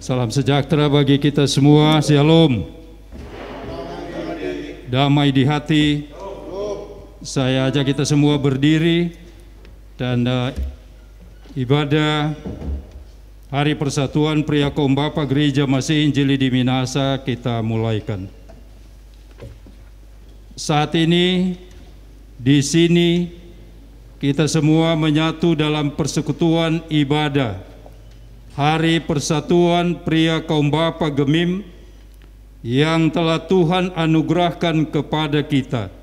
Salam sejahtera bagi kita semua, Shalom. Damai di hati. Saya ajak kita semua berdiri dan ibadah Hari Persatuan Pria Kaum Bapa Gereja Masih Injili di Minahasa kita mulaikan. Saat ini di sini kita semua menyatu dalam persekutuan ibadah Hari Persatuan Pria Kaum Bapa Gemim yang telah Tuhan anugerahkan kepada kita.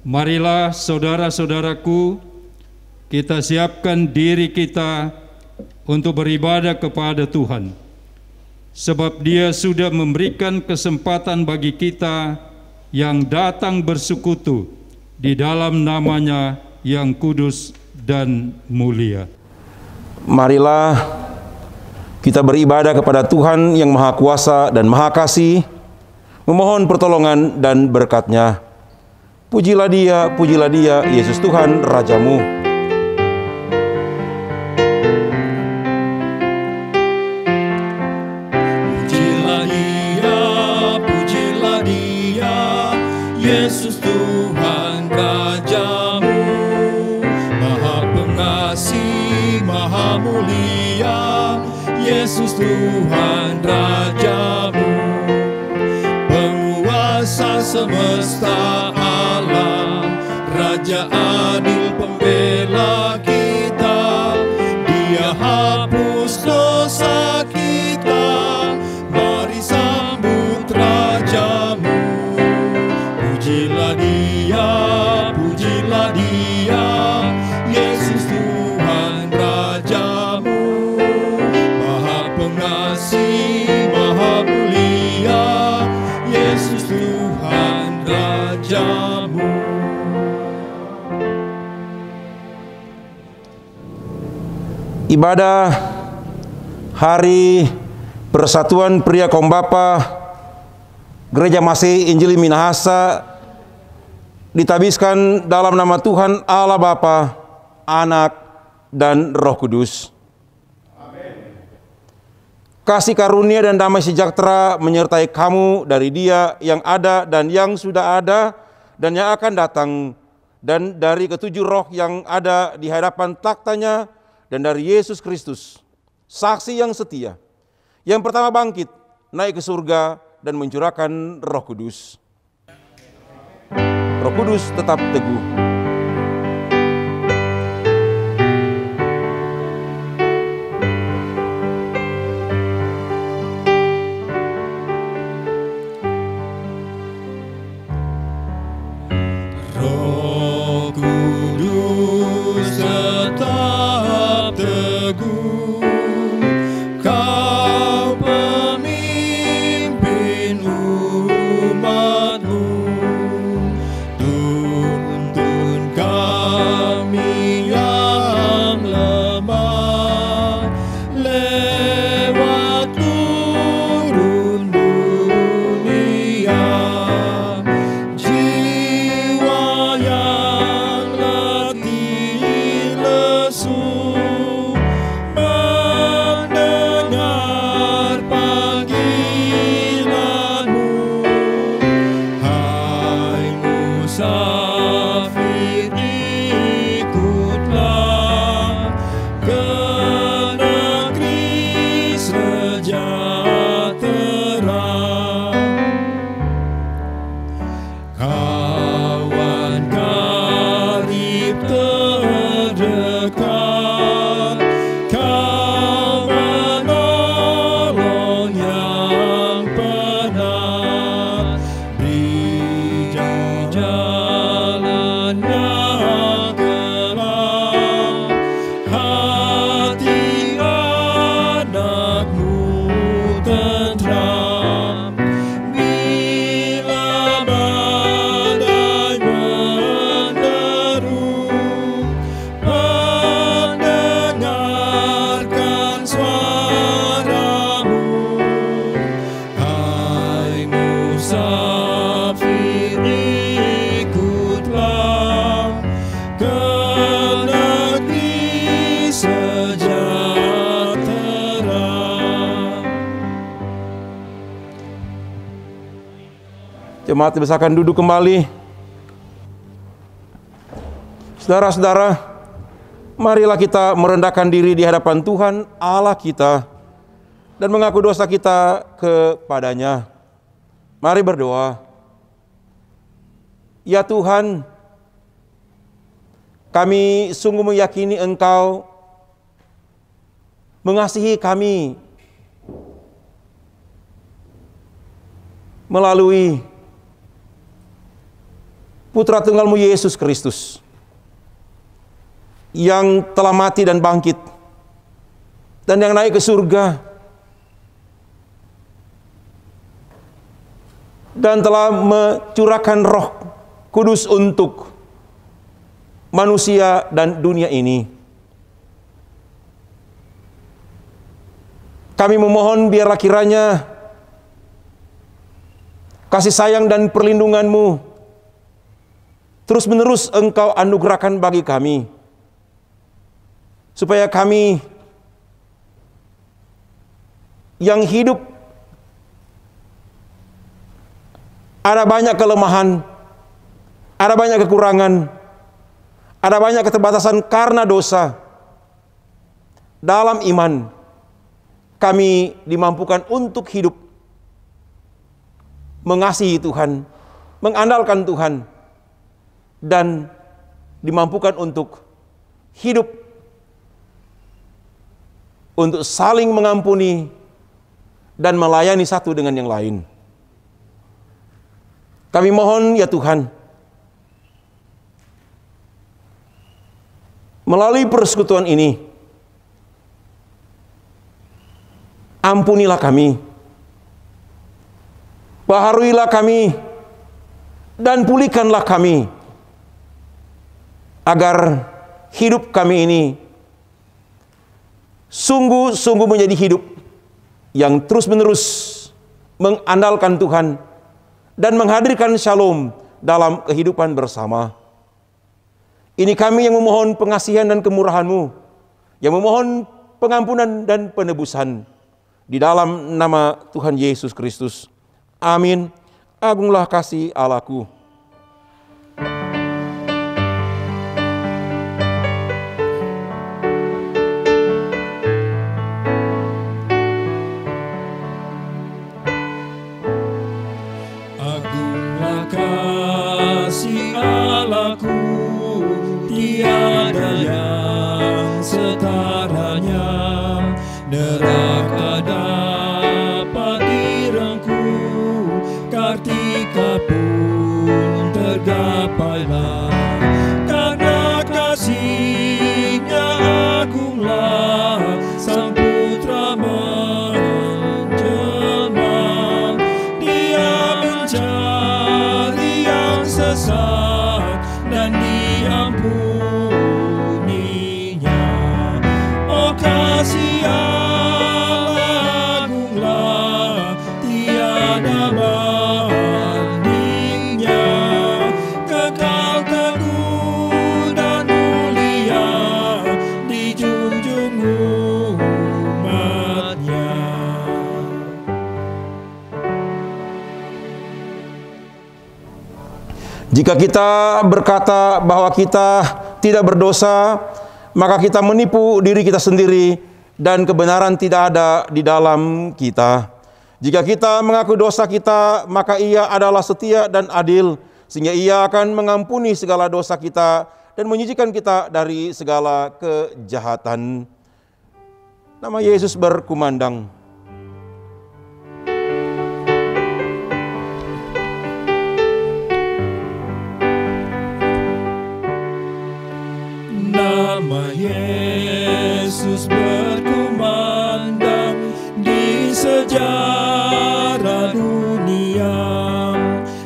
Marilah saudara-saudaraku, kita siapkan diri kita untuk beribadah kepada Tuhan, sebab Dia sudah memberikan kesempatan bagi kita yang datang bersekutu di dalam nama-Nya yang kudus dan mulia. Marilah kita beribadah kepada Tuhan yang Maha Kuasa dan Maha Kasih, memohon pertolongan dan berkat-Nya. Pujilah Dia, Yesus Tuhan Rajamu. Pujilah Dia, Yesus Tuhan Rajamu, Maha Pengasih, Maha Mulia, Yesus Tuhan Rajamu, penguasa semesta alam, Raja adil pembela kita, Dia hapus dosa kita, mari sambut Rajamu. Pujilah Dia, Yesus Tuhan Rajamu, Maha Pengasih, Maha Mulia, Yesus Tuhan Rajamu. Ibadah Hari Persatuan Pria Kaum Bapa Gereja Masih Injili Minahasa ditabiskan dalam nama Tuhan Allah Bapa, Anak, dan Roh Kudus. Amin. Kasih karunia dan damai sejahtera menyertai kamu dari Dia yang ada dan yang sudah ada dan yang akan datang, dan dari ketujuh roh yang ada di hadapan takhta-Nya, dan dari Yesus Kristus, saksi yang setia, yang pertama bangkit, naik ke surga, dan mencurahkan Roh Kudus. Roh Kudus tetap teguh. Roh Kudus tetap teguh, Kau pemimpin umat-Mu, tuntun Jemaat dipersilakan duduk kembali. Saudara-saudara, marilah kita merendahkan diri di hadapan Tuhan Allah kita dan mengaku dosa kita kepadanya. Mari berdoa. Ya Tuhan, kami sungguh meyakini Engkau mengasihi kami melalui Putra Tunggal-Mu Yesus Kristus yang telah mati dan bangkit dan yang naik ke surga dan telah mencurahkan Roh Kudus untuk manusia dan dunia ini. Kami memohon biarlah kiranya kasih sayang dan perlindungan-Mu terus-menerus Engkau anugerahkan bagi kami, supaya kami yang hidup ada banyak kelemahan, ada banyak kekurangan, ada banyak keterbatasan karena dosa. Dalam iman kami dimampukan untuk hidup mengasihi Tuhan, mengandalkan Tuhan, dan dimampukan untuk hidup untuk saling mengampuni dan melayani satu dengan yang lain. Kami mohon ya Tuhan, melalui persekutuan ini, ampunilah kami, baharuilah kami, dan pulihkanlah kami, agar hidup kami ini sungguh-sungguh menjadi hidup yang terus-menerus mengandalkan Tuhan dan menghadirkan shalom dalam kehidupan bersama. Ini kami yang memohon pengasihan dan kemurahan-Mu, yang memohon pengampunan dan penebusan di dalam nama Tuhan Yesus Kristus. Amin. Agunglah kasih Allahku. Agunglah kasih Allahku, tiada yang setaranya. Neraka dapat direngkuh, kartika pun tergapailah. Karena kasih-Nya agunglah, Sang Putra menjelma. Dia mencari yang sesat dan diampuninya. Oh kasih Allah agunglah, tiada bandingnya. Kekal teguh dan mulia dijunjung umat-Nya. Jika kita berkata bahwa kita tidak berdosa, maka kita menipu diri kita sendiri dan kebenaran tidak ada di dalam kita. Jika kita mengaku dosa kita, maka Ia adalah setia dan adil, sehingga Ia akan mengampuni segala dosa kita dan menyucikan kita dari segala kejahatan. Nama Yesus berkumandang. Nama Yesus berkumandang di sejarah dunia.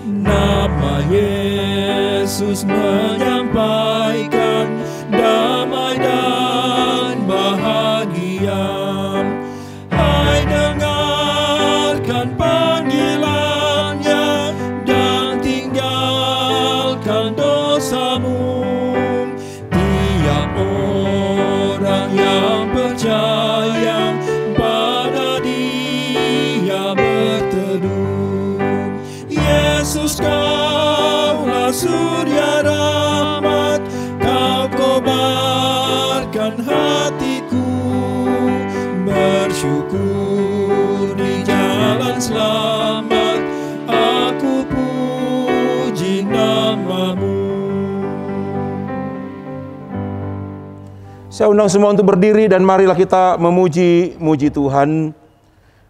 Nama Yesus menyampaikan damai dan bahagia. Hai dengarkan panggilan-Nya dan tinggalkan dosamu. Tiap orang yang percaya pada Dia bersyukur di jalan selamat, aku puji nama-Mu. Saya undang semua untuk berdiri dan marilah kita memuji Tuhan.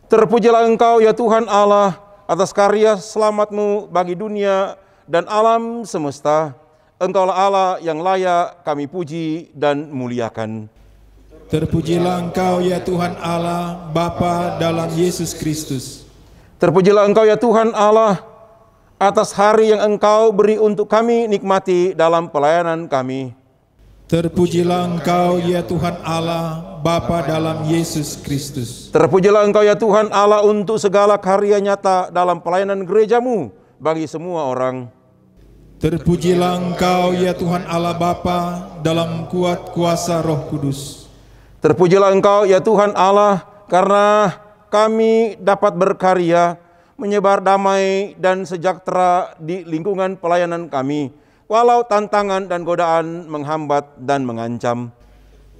Terpujilah Engkau ya Tuhan Allah atas karya selamat-Mu bagi dunia dan alam semesta. Engkaulah Allah yang layak kami puji dan muliakan. Terpujilah Engkau ya Tuhan Allah, Bapa dalam Yesus Kristus. Terpujilah Engkau ya Tuhan Allah atas hari yang Engkau beri untuk kami nikmati dalam pelayanan kami. Terpujilah Engkau ya Tuhan Allah, Bapa dalam Yesus Kristus. Terpujilah Engkau ya Tuhan Allah untuk segala karya nyata dalam pelayanan gereja-Mu bagi semua orang. Terpujilah Engkau ya Tuhan Allah Bapa dalam kuat kuasa Roh Kudus. Terpujilah Engkau ya Tuhan Allah karena kami dapat berkarya menyebar damai dan sejahtera di lingkungan pelayanan kami, walau tantangan dan godaan menghambat dan mengancam.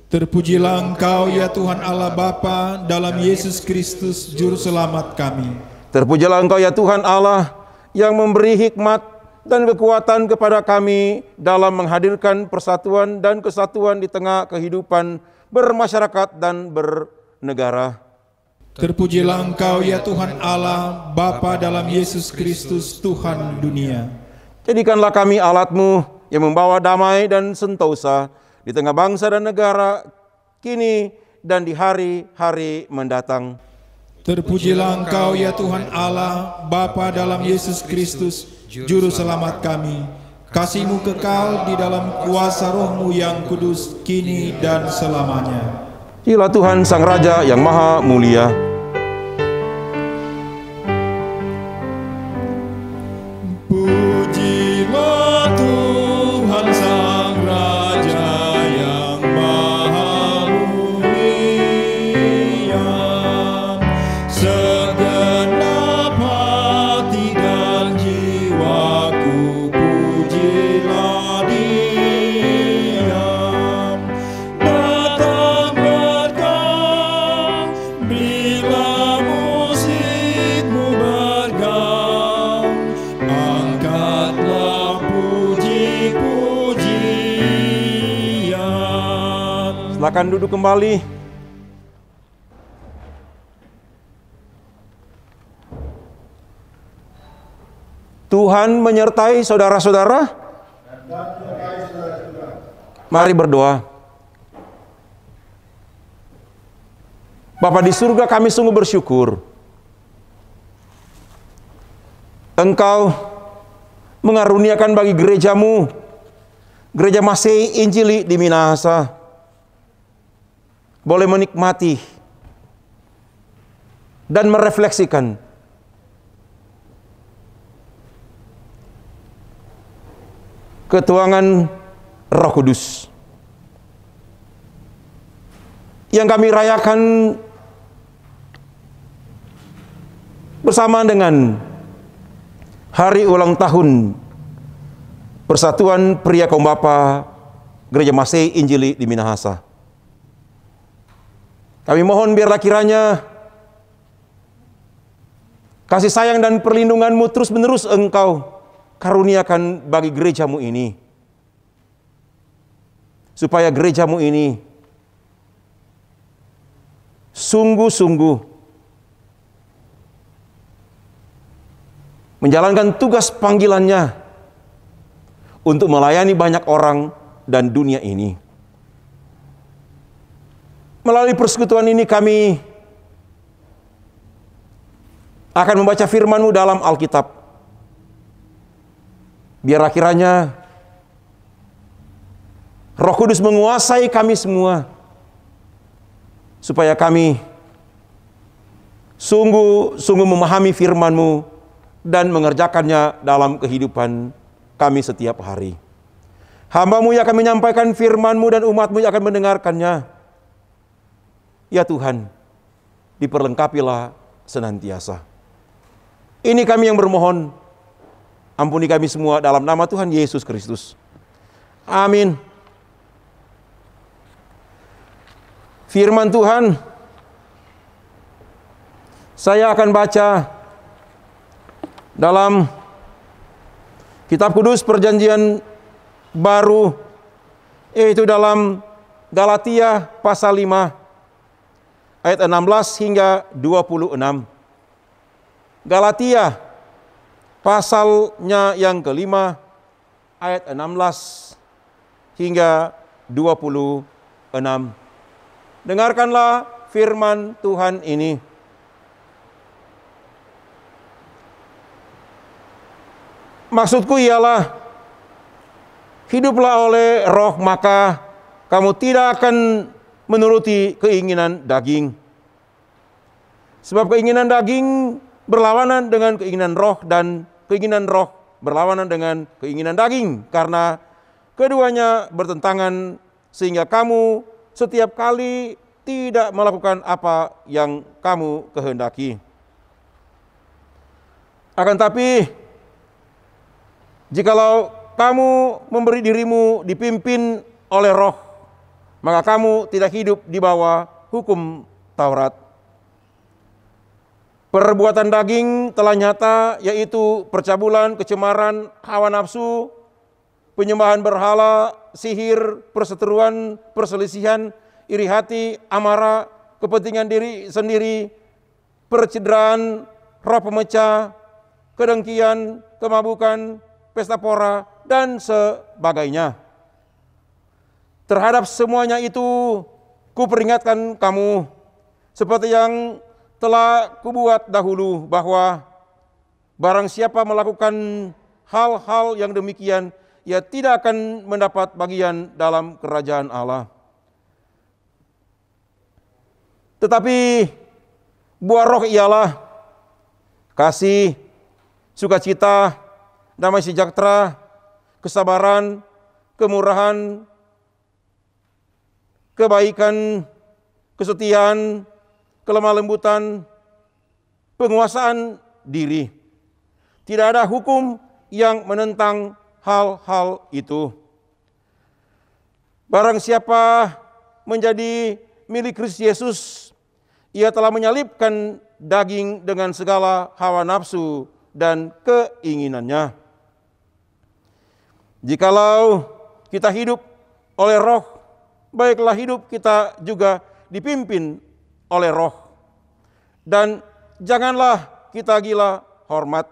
Terpujilah Engkau ya Tuhan Allah Bapa dalam Yesus Kristus Juru Selamat kami. Terpujilah Engkau ya Tuhan Allah yang memberi hikmat dan kekuatan kepada kami dalam menghadirkan persatuan dan kesatuan di tengah kehidupan bermasyarakat dan bernegara. Terpujilah Engkau ya Tuhan Allah, Bapa dalam Yesus Kristus Tuhan dunia. Jadikanlah kami alat-Mu yang membawa damai dan sentosa di tengah bangsa dan negara kini dan di hari-hari mendatang. Terpujilah Engkau ya Tuhan Allah, Bapa dalam Yesus Kristus Juru Selamat kami. Kasih-Mu kekal di dalam kuasa Roh-Mu yang kudus kini dan selamanya. Dialah Tuhan Sang Raja yang Maha Mulia. Pujilah Tuhan Sang Raja yang Maha Mulia. Segenap hati dan jiwaku pujilah Dia. Datang berkau bila musikmu bergaung. Angkatlah puji-pujian. Silakan duduk kembali. Tuhan menyertai saudara-saudara. Mari berdoa. Bapa di surga, kami sungguh bersyukur Engkau mengaruniakan bagi gereja-Mu, Gereja Masehi Injili di Minahasa, boleh menikmati dan merefleksikan ketuangan Roh Kudus yang kami rayakan bersama dengan hari ulang tahun Persatuan Pria Kaum Bapa Gereja Masehi Injili di Minahasa. Kami mohon biarlah kiranya kasih sayang dan perlindungan-Mu terus-menerus Engkau karuniakan bagi gereja-Mu ini, supaya gereja-Mu ini sungguh-sungguh menjalankan tugas panggilannya untuk melayani banyak orang dan dunia ini. Melalui persekutuan ini kami akan membaca firman-Mu dalam Alkitab. Biarlah kiranya Roh Kudus menguasai kami semua, supaya kami sungguh-sungguh memahami firman-Mu dan mengerjakannya dalam kehidupan kami setiap hari. Hamba-Mu yang akan menyampaikan firman-Mu dan umat-Mu yang akan mendengarkannya. Ya Tuhan, diperlengkapilah senantiasa. Ini kami yang bermohon. Ampuni kami semua dalam nama Tuhan Yesus Kristus. Amin. Firman Tuhan Saya akan baca dalam Kitab Kudus Perjanjian Baru, yaitu dalam Galatia pasal 5 ayat 16 hingga 26. Galatia pasalnya yang kelima ayat 16 hingga 26. Dengarkanlah firman Tuhan ini. Maksudku ialah, hiduplah oleh roh, maka kamu tidak akan menuruti keinginan daging. Sebab keinginan daging berlawanan dengan keinginan roh, dan keinginan roh berlawanan dengan keinginan daging. Karena keduanya bertentangan, sehingga kamu setiap kali tidak melakukan apa yang kamu kehendaki. Akan tapi, jikalau kamu memberi dirimu dipimpin oleh roh, maka kamu tidak hidup di bawah hukum Taurat. Perbuatan daging telah nyata, yaitu percabulan, kecemaran, hawa nafsu, penyembahan berhala, sihir, perseteruan, perselisihan, iri hati, amarah, kepentingan diri sendiri, percideraan, roh pemecah, kedengkian, kemabukan, pesta pora, dan sebagainya. Terhadap semuanya itu kuperingatkan kamu, seperti yang telah kubuat dahulu, bahwa barang siapa melakukan hal-hal yang demikian, ia tidak akan mendapat bagian dalam kerajaan Allah. Tetapi buah roh ialah kasih, sukacita, damai sejahtera, kesabaran, kemurahan, kebaikan, kesetiaan, kelemah lembutan, penguasaan diri. Tidak ada hukum yang menentang hal-hal itu. Barang siapa menjadi milik Kristus Yesus, ia telah menyalibkan daging dengan segala hawa nafsu dan keinginannya. Jikalau kita hidup oleh roh, baiklah hidup kita juga dipimpin oleh roh. Dan janganlah kita gila hormat.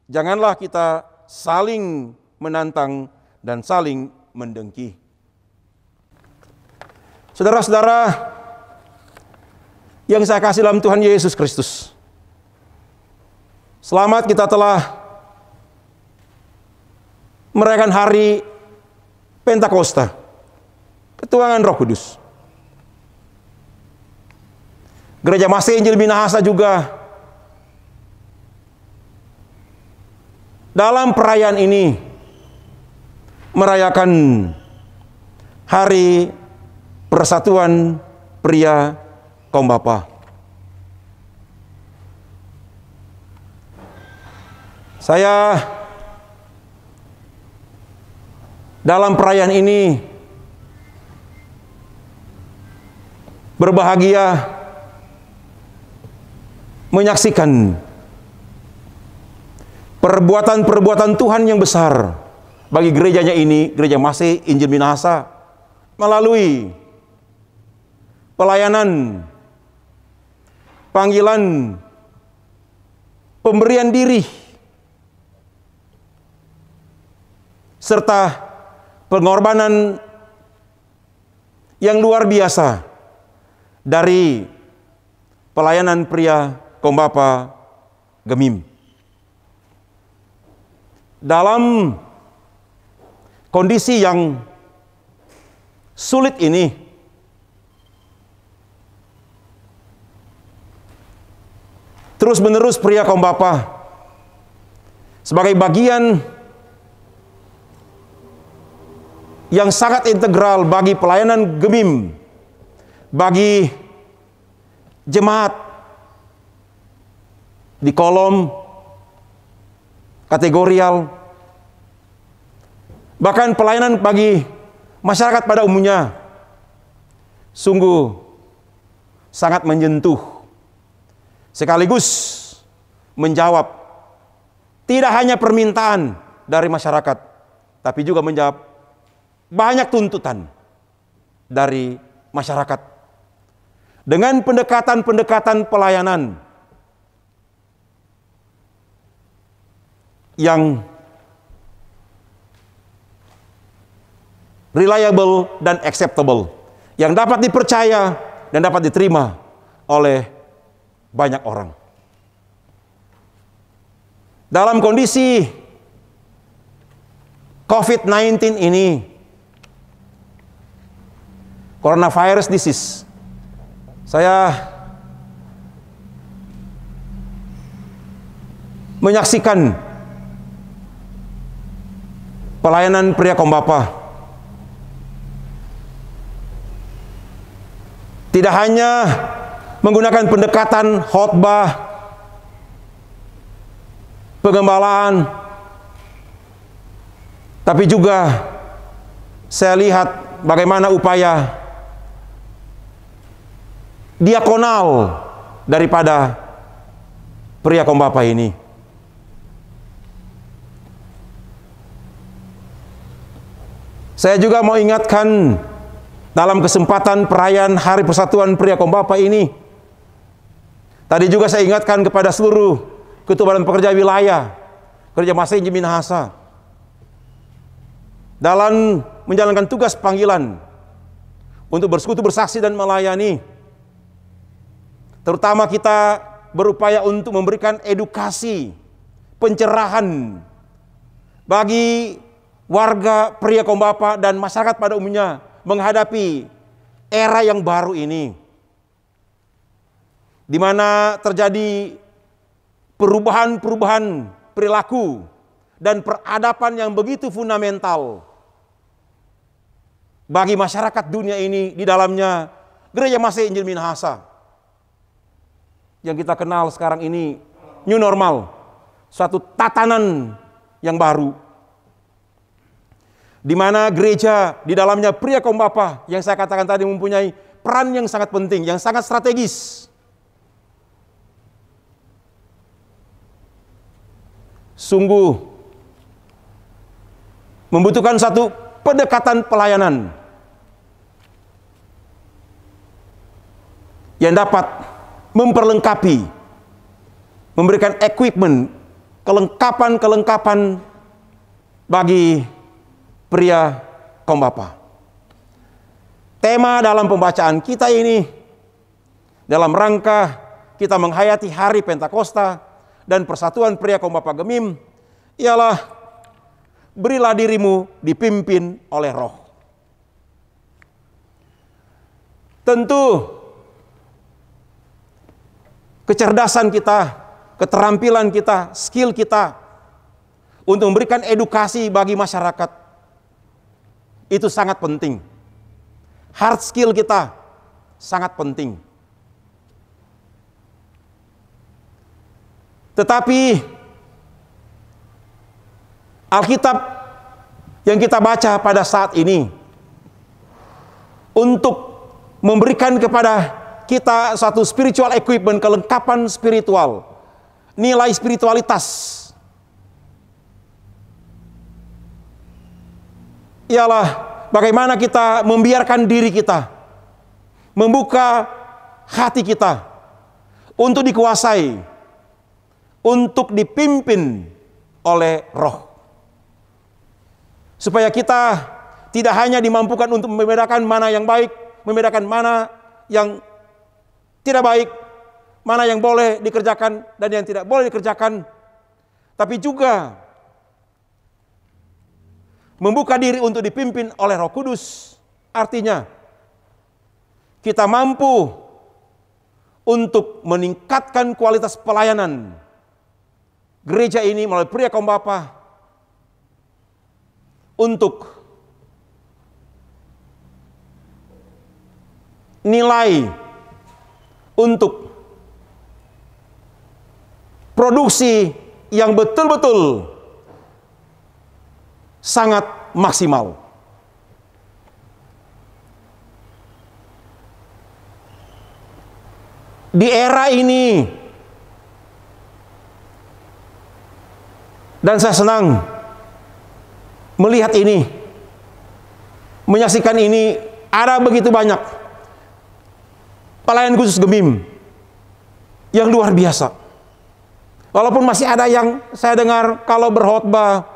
Janganlah kita saling menantang dan saling mendengki. Saudara-saudara yang saya kasih dalam Tuhan Yesus Kristus, selamat kita telah merayakan hari Pentakosta, ketuangan Roh Kudus. Gereja Masih Injil Minahasa juga dalam perayaan ini merayakan hari Persatuan Pria Kaum Bapa. Saya dalam perayaan ini berbahagia menyaksikan perbuatan-perbuatan Tuhan yang besar bagi gerejanya ini, Gereja Masih Injil Minahasa, melalui pelayanan, panggilan, pemberian diri, serta pengorbanan yang luar biasa dari pelayanan pria kaum bapa Gemim. Dalam kondisi yang sulit ini, terus-menerus pria kaum bapa sebagai bagian yang sangat integral bagi pelayanan Gemim, bagi jemaat di kolom kategorial, bahkan pelayanan bagi masyarakat pada umumnya, sungguh sangat menyentuh, sekaligus menjawab tidak hanya permintaan dari masyarakat, tapi juga menjawab banyak tuntutan dari masyarakat dengan pendekatan-pendekatan pelayanan yang reliable dan acceptable, yang dapat dipercaya dan dapat diterima oleh banyak orang. Dalam kondisi COVID-19 ini, coronavirus disease, saya menyaksikan pelayanan pria Kombapa tidak hanya menggunakan pendekatan khotbah, pengembalaan, tapi juga saya lihat bagaimana upaya diakonal daripada pria Kombapa ini. Saya juga mau ingatkan dalam kesempatan perayaan Hari Persatuan Pria Kombapa ini, tadi juga saya ingatkan kepada seluruh Ketua Badan Pekerja Wilayah Gereja Masih Injil Minahasa dalam menjalankan tugas panggilan untuk bersekutu, bersaksi dan melayani. Terutama kita berupaya untuk memberikan edukasi, pencerahan bagi warga pria Kombapa dan masyarakat pada umumnya menghadapi era yang baru ini, di mana terjadi perubahan-perubahan perilaku dan peradaban yang begitu fundamental bagi masyarakat dunia ini, di dalamnya Gereja Masih Injil Minahasa yang kita kenal sekarang ini new normal, suatu tatanan yang baru, di mana gereja di dalamnya pria Kombapa yang saya katakan tadi mempunyai peran yang sangat penting, yang sangat strategis. Sungguh membutuhkan satu pendekatan pelayanan yang dapat memperlengkapi, memberikan equipment, kelengkapan-kelengkapan bagi pria Kombapa. Tema dalam pembacaan kita ini dalam rangka kita menghayati Hari Pentakosta dan Persatuan Pria Kombapa Gemim ialah berilah dirimu dipimpin oleh Roh. Tentu kecerdasan kita, keterampilan kita, skill kita untuk memberikan edukasi bagi masyarakat itu sangat penting. Hard skill kita sangat penting. Tetapi Alkitab yang kita baca pada saat ini untuk memberikan kepada kita satu spiritual equipment, kelengkapan spiritual, nilai spiritualitas, ialah bagaimana kita membiarkan diri kita, membuka hati kita untuk dikuasai, untuk dipimpin oleh Roh. Supaya kita tidak hanya dimampukan untuk membedakan mana yang baik, membedakan mana yang tidak baik, mana yang boleh dikerjakan dan yang tidak boleh dikerjakan, tapi juga membuka diri untuk dipimpin oleh Roh Kudus. Artinya kita mampu untuk meningkatkan kualitas pelayanan gereja ini melalui pria Kombapa untuk nilai, untuk produksi yang betul-betul sangat maksimal. Di era ini Dan saya senang melihat ini, menyaksikan ini. Ada begitu banyak pelayan khusus Gemim yang luar biasa. Walaupun masih ada yang saya dengar kalau berkhotbah,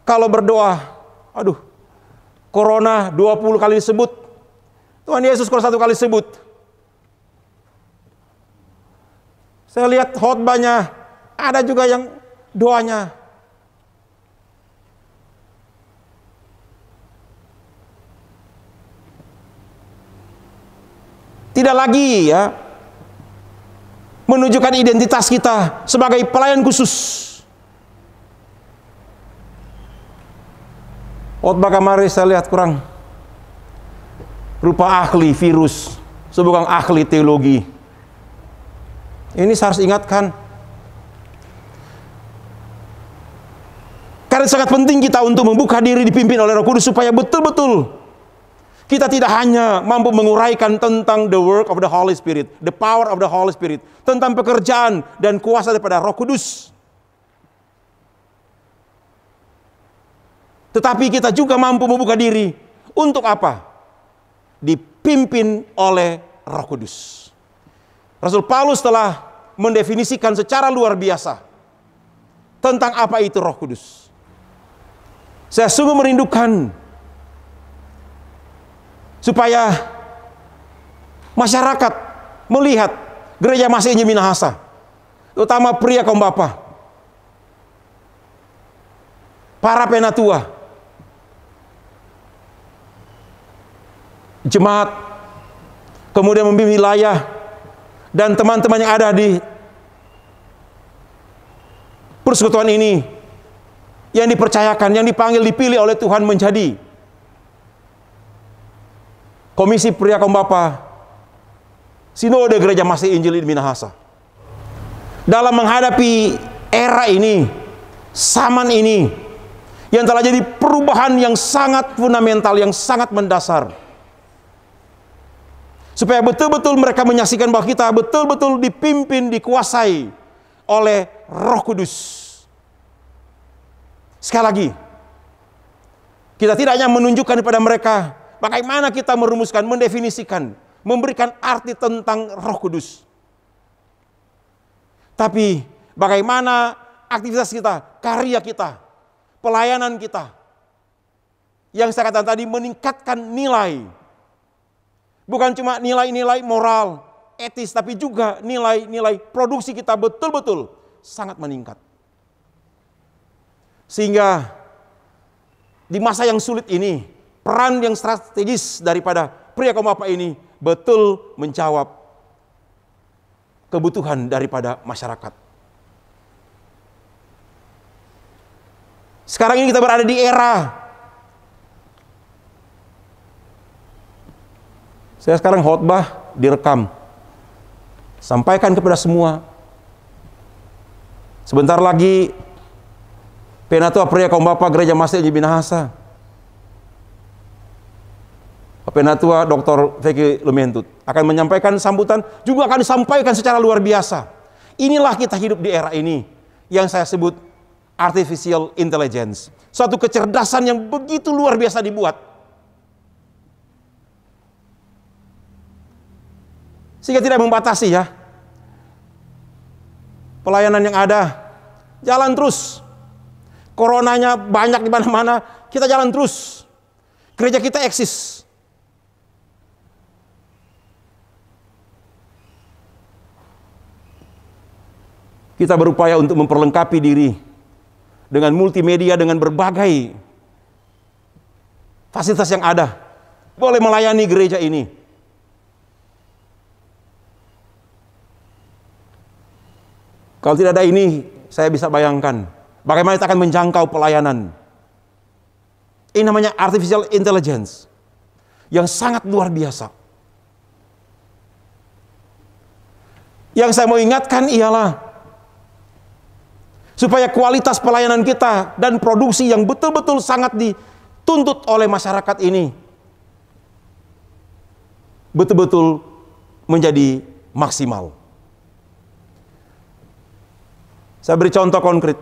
kalau berdoa, aduh, corona 20 kali disebut, Tuhan Yesus kalau 1 kali disebut. Saya lihat khotbahnya, ada juga yang doanya. Tidak lagi ya menunjukkan identitas kita sebagai pelayan khusus. Khotbah kemarin saya lihat kurang rupa ahli virus, bukan ahli teologi. Ini saya harus ingatkan. Karena sangat penting kita untuk membuka diri dipimpin oleh Roh Kudus supaya betul-betul kita tidak hanya mampu menguraikan tentang the work of the Holy Spirit, the power of the Holy Spirit, tentang pekerjaan dan kuasa daripada Roh Kudus. Tetapi kita juga mampu membuka diri untuk apa? Dipimpin oleh Roh Kudus. Rasul Paulus telah mendefinisikan secara luar biasa tentang apa itu Roh Kudus. Saya sungguh merindukan supaya masyarakat melihat gereja Masih Injil Minahasa, terutama pria kaum bapa, para penatua, jemaat, kemudian membimbing wilayah, dan teman-teman yang ada di persekutuan ini, yang dipercayakan, yang dipanggil, dipilih oleh Tuhan menjadi Komisi Pria Kaum Bapa Sinode Gereja Masih Injil di Minahasa. Dalam menghadapi era ini, zaman ini, yang telah jadi perubahan yang sangat fundamental, yang sangat mendasar. Supaya betul-betul mereka menyaksikan bahwa kita betul-betul dipimpin, dikuasai oleh Roh Kudus. Sekali lagi, kita tidak hanya menunjukkan kepada mereka bagaimana kita merumuskan, mendefinisikan, memberikan arti tentang Roh Kudus. Tapi bagaimana aktivitas kita, karya kita, pelayanan kita, yang saya katakan tadi meningkatkan nilai. Bukan cuma nilai-nilai moral, etis, tapi juga nilai-nilai produksi kita betul-betul sangat meningkat. Sehingga di masa yang sulit ini, peran yang strategis daripada pria kaum bapa ini betul menjawab kebutuhan daripada masyarakat. Sekarang ini kita berada di era, saya sekarang khotbah direkam, sampaikan kepada semua. Sebentar lagi Penatua Pria Kaum Bapa Gereja Masih Injil Minahasa, Penatua Dr. Vicky Lumentut akan menyampaikan sambutan, juga akan disampaikan secara luar biasa. Inilah kita hidup di era ini yang saya sebut artificial intelligence. Suatu kecerdasan yang begitu luar biasa dibuat. Sehingga tidak membatasi ya. Pelayanan yang ada, jalan terus. Coronanya banyak di mana-mana, kita jalan terus. Gereja kita eksis. Kita berupaya untuk memperlengkapi diri dengan multimedia, dengan berbagai fasilitas yang ada. Boleh melayani gereja ini. Kalau tidak ada ini, saya bisa bayangkan bagaimana kita akan menjangkau pelayanan. Ini namanya artificial intelligence yang sangat luar biasa. Yang saya mau ingatkan ialah supaya kualitas pelayanan kita dan produksi yang betul-betul sangat dituntut oleh masyarakat ini betul-betul menjadi maksimal. Saya beri contoh konkret.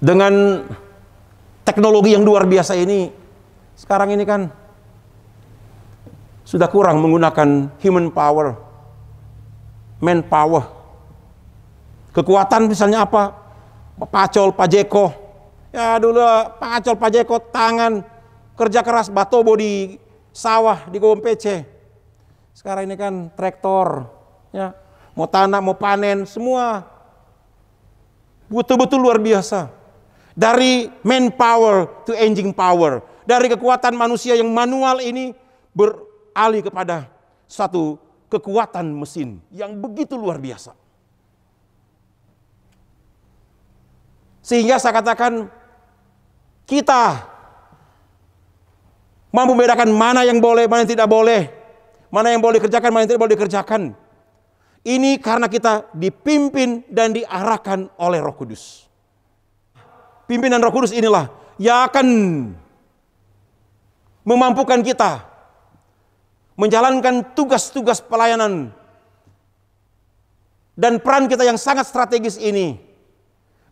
Dengan teknologi yang luar biasa ini, sekarang ini kan sudah kurang menggunakan human power, manpower. Kekuatan misalnya apa? Pacol, pajeko. Ya dulu pacol, pajeko, tangan, kerja keras, batobo di sawah, di kebun PC. Sekarang ini kan traktor, ya, mau tanam, mau panen, semua betul-betul luar biasa. Dari manpower to engine power, dari kekuatan manusia yang manual ini beralih kepada satu kekuatan mesin yang begitu luar biasa. Sehingga saya katakan kita mampu membedakan mana yang boleh, mana yang tidak boleh, mana yang boleh dikerjakan, mana yang tidak boleh dikerjakan. Ini karena kita dipimpin dan diarahkan oleh Roh Kudus. Pimpinan Roh Kudus inilah yang akan memampukan kita menjalankan tugas-tugas pelayanan dan peran kita yang sangat strategis ini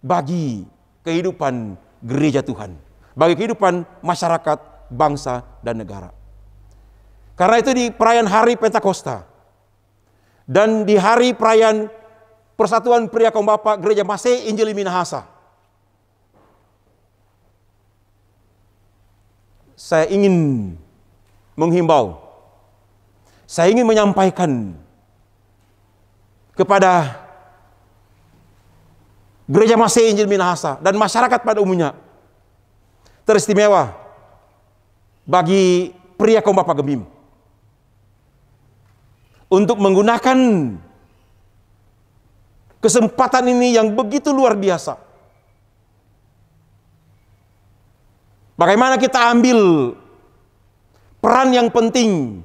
bagi kehidupan gereja Tuhan, bagi kehidupan masyarakat, bangsa, dan negara. Karena itu di perayaan Hari Pentakosta dan di hari perayaan Persatuan Pria Kaum Bapa Gereja Masih Injili Minahasa, saya ingin menghimbau, saya ingin menyampaikan kepada Gereja Masih Injil Minahasa dan masyarakat pada umumnya, teristimewa bagi pria kaum Bapa Gemim untuk menggunakan kesempatan ini yang begitu luar biasa. Bagaimana kita ambil peran yang penting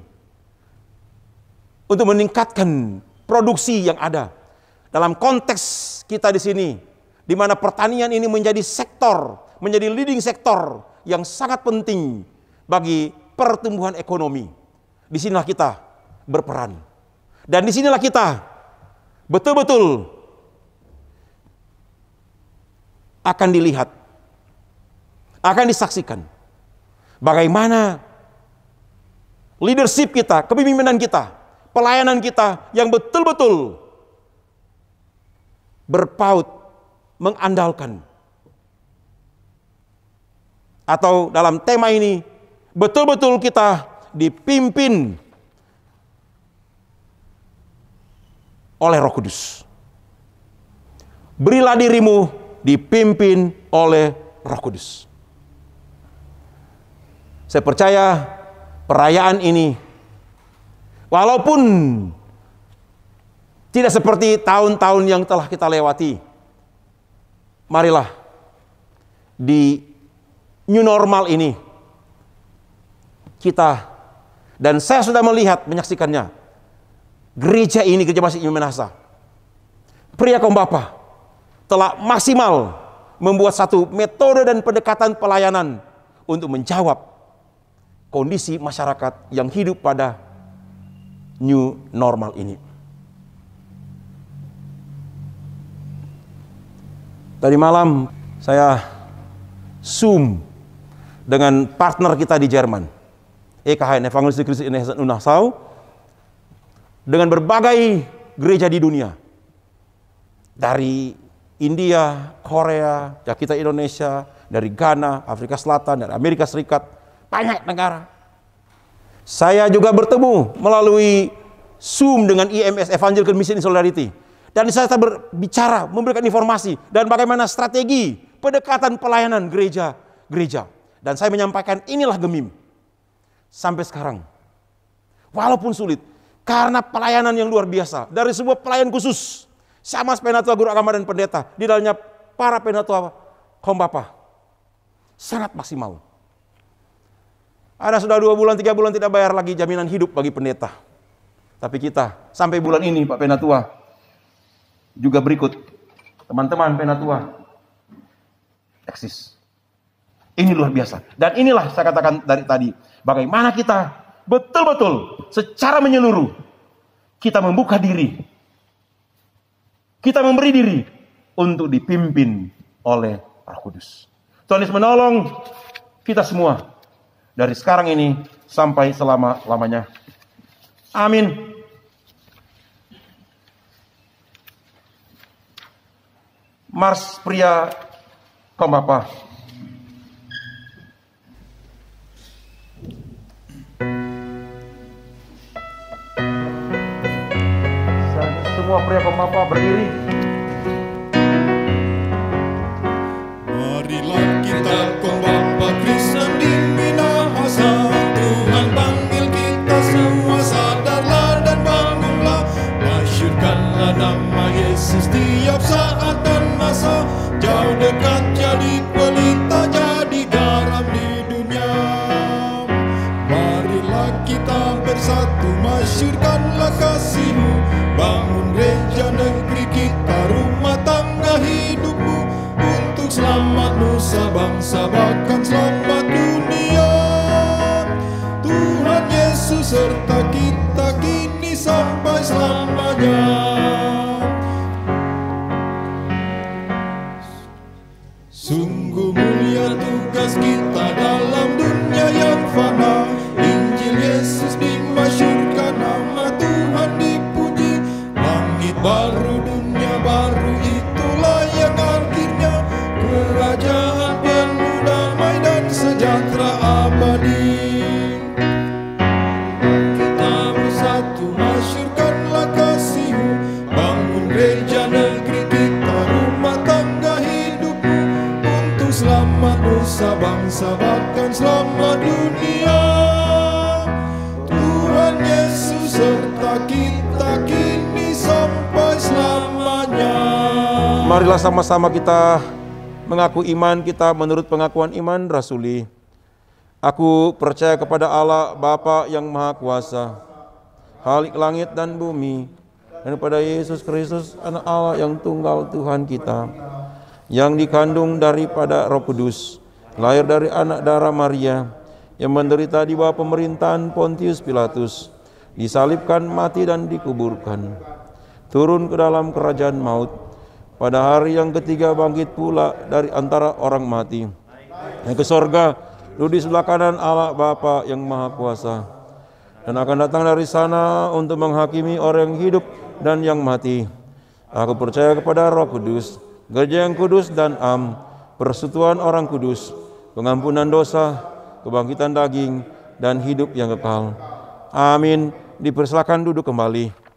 untuk meningkatkan produksi yang ada dalam konteks kita di sini, di mana pertanian ini menjadi sektor, menjadi leading sektor yang sangat penting bagi pertumbuhan ekonomi. Disinilah kita berperan. Dan disinilah kita betul-betul akan dilihat, akan disaksikan bagaimana leadership kita, kepemimpinan kita, pelayanan kita yang betul-betul berpaut mengandalkan, atau dalam tema ini betul-betul kita dipimpin oleh Roh Kudus. Berilah dirimu dipimpin oleh Roh Kudus. Saya percaya perayaan ini, walaupun tidak seperti tahun-tahun yang telah kita lewati, marilah di new normal ini kita, dan saya sudah melihat, menyaksikannya, gereja ini, Gereja Masih Injil Minahasa, pria kaum Bapa telah maksimal membuat satu metode dan pendekatan pelayanan untuk menjawab kondisi masyarakat yang hidup pada new normal ini. Tadi malam saya Zoom dengan partner kita di Jerman, EKHN, Evangelische Christi in Nassau, dengan berbagai gereja di dunia. Dari India, Korea, ya kita Indonesia, dari Ghana, Afrika Selatan, dari Amerika Serikat, banyak negara. Saya juga bertemu melalui Zoom dengan IMS, Evangelical Mission in Solidarity. Dan saya berbicara, memberikan informasi, dan bagaimana strategi pendekatan pelayanan gereja. Dan saya menyampaikan inilah Gemim. Sampai sekarang, walaupun sulit, karena pelayanan yang luar biasa, dari sebuah pelayan khusus, sama penatua, guru agama, dan pendeta, di dalamnya para penatua kaum Bapa, sangat maksimal. Ada sudah 2 bulan, 3 bulan tidak bayar lagi jaminan hidup bagi pendeta. Tapi kita, sampai bulan ini Pak Penatua, juga berikut, teman-teman penatua, eksis. Ini luar biasa. Dan inilah saya katakan dari tadi, bagaimana kita betul-betul secara menyeluruh kita membuka diri, kita memberi diri untuk dipimpin oleh Roh Kudus. Tuhan Yesus menolong kita semua dari sekarang ini sampai selama-lamanya. Amin. Mars pria kaum bapa. Semua pria kaum bapa berdiri. Marilah kita kaum bapa Kristen di Minahasa, Tuhan panggil kita semua, sadarlah dan bangunlah, masyurkanlah nama Yesus tiap saat dan masa, jauh dekat jadi pelita, jadi garam di dunia. Marilah kita bersatu, masyurkanlah kasih-Mu, bangun gereja negeri kita, rumah tangga hidupmu, untuk selamat nusa bangsa, bahkan selamat dunia. Tuhan Yesus serta kita kini sampai selamanya. Sungguh mulia tugas kita dalam dunia yang fana, Injil Yesus dimasyurkan, nama Tuhan dipuji, langit baru dunia baru itulah yang akhirnya, kerajaan penuh damai dan sejahtera abadi. Kita bersatu, masyurkanlah kasih-Mu, bangun gereja negeri kita, rumah tangga hidupmu, untuk selamat nusa bangsa, bahkan selamat dunia. Tuhan Yesus serta kita kini sampai selamanya. Marilah sama-sama kita mengaku iman kita menurut pengakuan iman rasuli. Aku percaya kepada Allah Bapa yang Maha Kuasa, Khalik langit dan bumi, dan kepada Yesus Kristus Anak Allah yang tunggal Tuhan kita, yang dikandung daripada Roh Kudus, lahir dari anak darah Maria, yang menderita di bawah pemerintahan Pontius Pilatus, disalibkan, mati dan dikuburkan, turun ke dalam kerajaan maut, pada hari yang ketiga bangkit pula dari antara orang mati, yang ke sorga, duduk di sebelah kanan Allah Bapa yang Maha Kuasa, dan akan datang dari sana untuk menghakimi orang yang hidup dan yang mati. Aku percaya kepada Roh Kudus, gereja yang kudus dan persekutuan orang kudus, pengampunan dosa, kebangkitan daging, dan hidup yang kekal. Amin. Dipersilakan duduk kembali.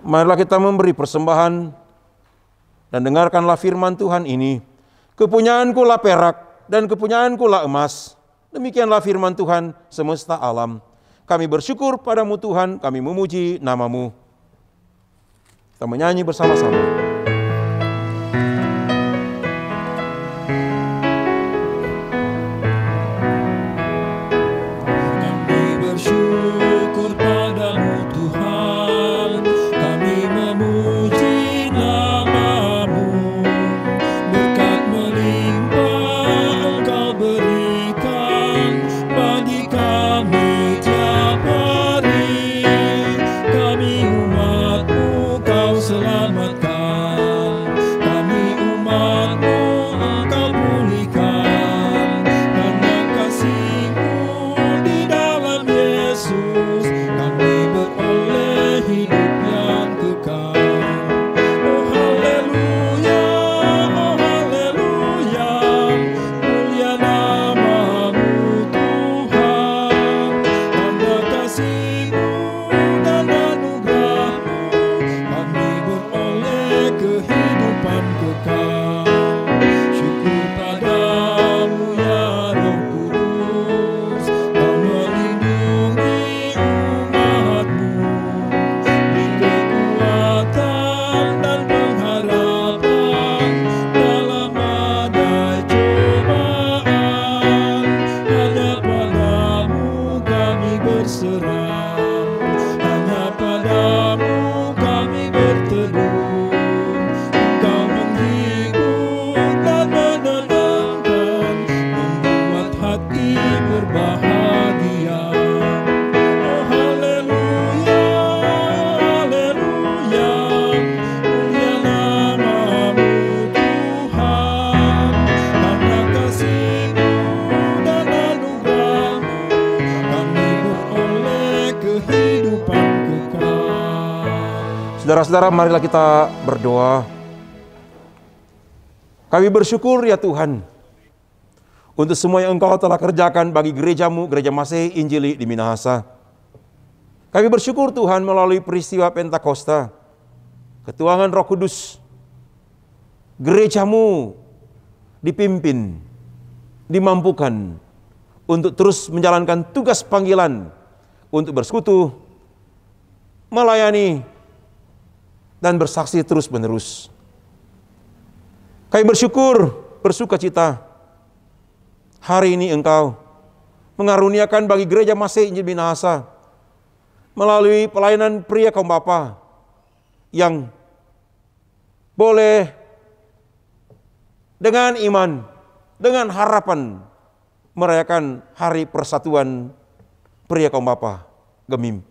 Marilah kita memberi persembahan dan dengarkanlah firman Tuhan ini. Kepunyaanku lah perak dan kepunyaanku lah emas. Demikianlah firman Tuhan semesta alam. Kami bersyukur padamu Tuhan, kami memuji nama-Mu. Kita menyanyi bersama-sama. Selamatkan Saudara-saudara, marilah kita berdoa. Kami bersyukur ya Tuhan untuk semua yang Engkau telah kerjakan bagi gerejamu, Gereja Masehi Injili di Minahasa. Kami bersyukur Tuhan melalui peristiwa Pentakosta, ketuangan Roh Kudus, gerejamu dipimpin, dimampukan untuk terus menjalankan tugas panggilan untuk bersekutu, melayani, dan bersaksi terus-menerus. Kami bersyukur, bersuka cita, hari ini Engkau mengaruniakan bagi Gereja Masehi Injili Minahasa melalui pelayanan pria kaum bapa yang boleh dengan iman, dengan harapan merayakan hari persatuan pria kaum bapa Gemim.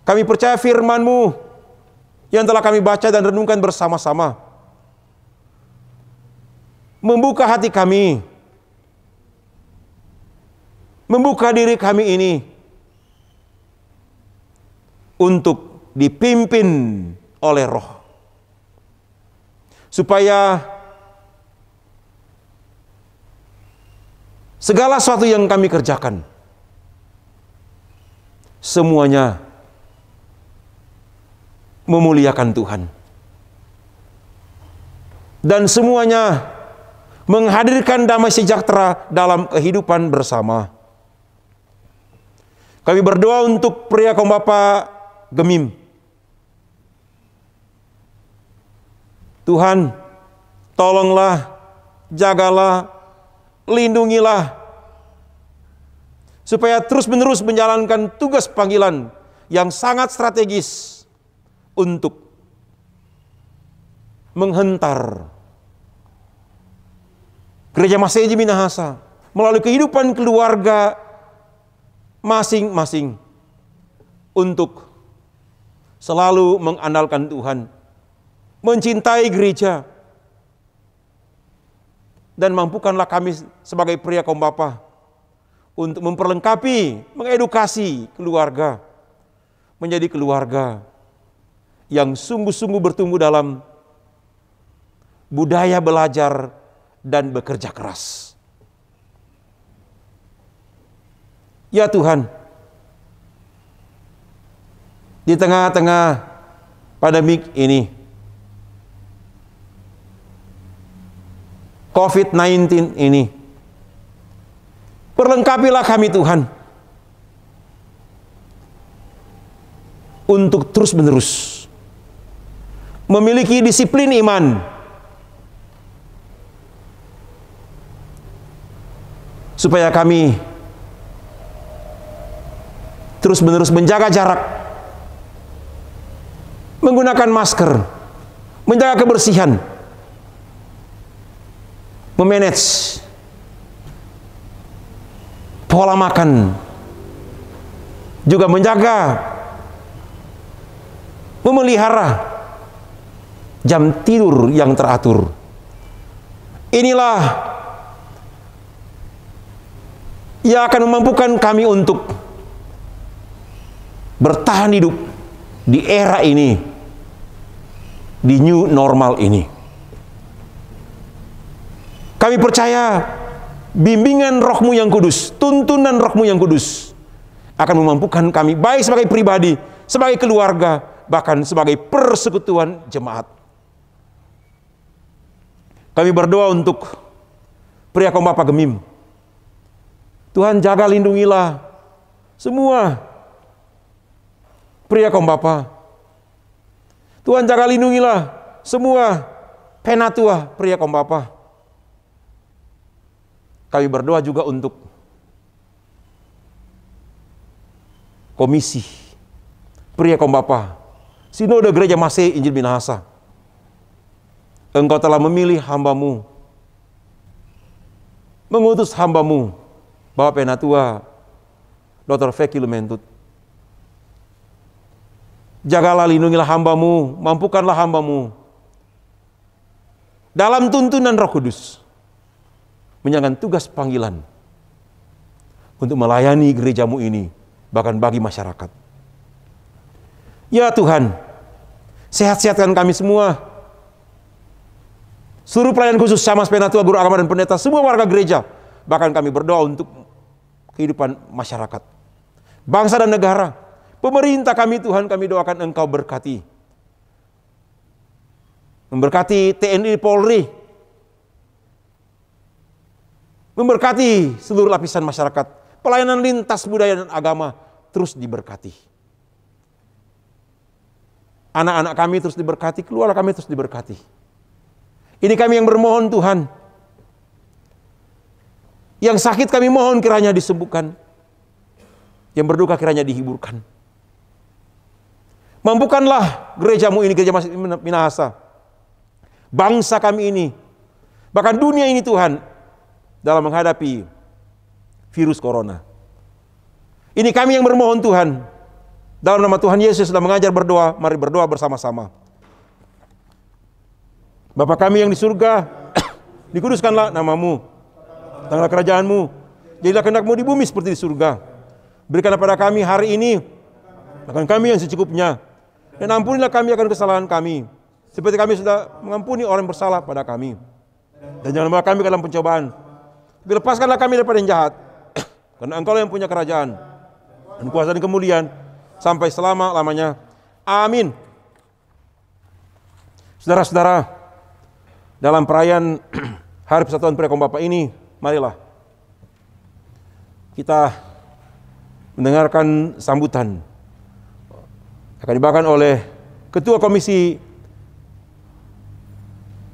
Kami percaya firman-Mu yang telah kami baca dan renungkan bersama-sama membuka hati kami, membuka diri kami ini untuk dipimpin oleh Roh, supaya segala sesuatu yang kami kerjakan semuanya memuliakan Tuhan, dan semuanya menghadirkan damai sejahtera dalam kehidupan bersama. Kami berdoa untuk pria kaum bapa Gemim. Tuhan, tolonglah, jagalah, lindungilah, supaya terus-menerus menjalankan tugas panggilan yang sangat strategis untuk menghentar Gereja Masehi Injili Minahasa melalui kehidupan keluarga masing-masing untuk selalu mengandalkan Tuhan, mencintai gereja, dan mampukanlah kami sebagai pria kaum bapa untuk memperlengkapi, mengedukasi keluarga menjadi keluarga yang sungguh-sungguh bertumbuh dalam budaya belajar dan bekerja keras. Ya Tuhan, di tengah-tengah pandemik ini, COVID-19 ini, perlengkapilah kami Tuhan untuk terus-menerus memiliki disiplin iman, supaya kami terus-menerus menjaga jarak, menggunakan masker, menjaga kebersihan, memanage pola makan, juga menjaga, memelihara jam tidur yang teratur. Inilah yang akan memampukan kami untuk bertahan hidup di era ini, di new normal ini. Kami percaya bimbingan Roh-Mu yang kudus, tuntunan Roh-Mu yang kudus akan memampukan kami baik sebagai pribadi, sebagai keluarga, bahkan sebagai persekutuan jemaat. Kami berdoa untuk pria kaum bapa Gemim. Tuhan, jaga lindungilah semua pria kaum bapa. Tuhan, jaga lindungilah semua penatua pria kaum bapa. Kami berdoa juga untuk komisi pria kaum bapa Sinode Gereja Masehi Injili Minahasa. Engkau telah memilih hamba-Mu, mengutus hamba-Mu, Bapak Penatua Dr. Feki Lumentut. Jagalah, lindungilah hamba-Mu, mampukanlah hamba-Mu dalam tuntunan Roh Kudus menjalankan tugas panggilan untuk melayani gereja-Mu ini, bahkan bagi masyarakat. Ya Tuhan, sehat-sehatkan kami semua. Seluruh pelayan khusus Camas, Penatua, guru agama dan pendeta, semua warga gereja. Bahkan kami berdoa untuk kehidupan masyarakat, bangsa dan negara. Pemerintah kami Tuhan, kami doakan Engkau berkati. Memberkati TNI, Polri. Memberkati seluruh lapisan masyarakat. Pelayanan lintas budaya dan agama terus diberkati. Anak-anak kami terus diberkati, keluarga kami terus diberkati. Ini kami yang bermohon Tuhan. Yang sakit kami mohon kiranya disembuhkan. Yang berduka kiranya dihiburkan. Mampukanlah gerejamu ini, gereja Masih Minahasa, bangsa kami ini, bahkan dunia ini Tuhan, dalam menghadapi virus corona. Ini kami yang bermohon Tuhan. Dalam nama Tuhan Yesus sudah mengajar berdoa, mari berdoa bersama-sama. Bapa kami yang di surga, dikuduskanlah namamu, datanglah kerajaanmu, jadilah kehendak-mu di bumi seperti di surga. Berikanlah pada kami hari ini makan kami yang secukupnya, dan ampunilah kami akan kesalahan kami, seperti kami sudah mengampuni orang yang bersalah pada kami. Dan jangan bawa kami ke dalam pencobaan, tapi lepaskanlah kami daripada yang jahat, karena Engkau yang punya kerajaan dan kuasa dan kemuliaan sampai selama-lamanya. Amin. Saudara-saudara, dalam perayaan Hari Persatuan Pria Kaum Bapa ini, marilah kita mendengarkan sambutan akan dibawakan oleh Ketua Komisi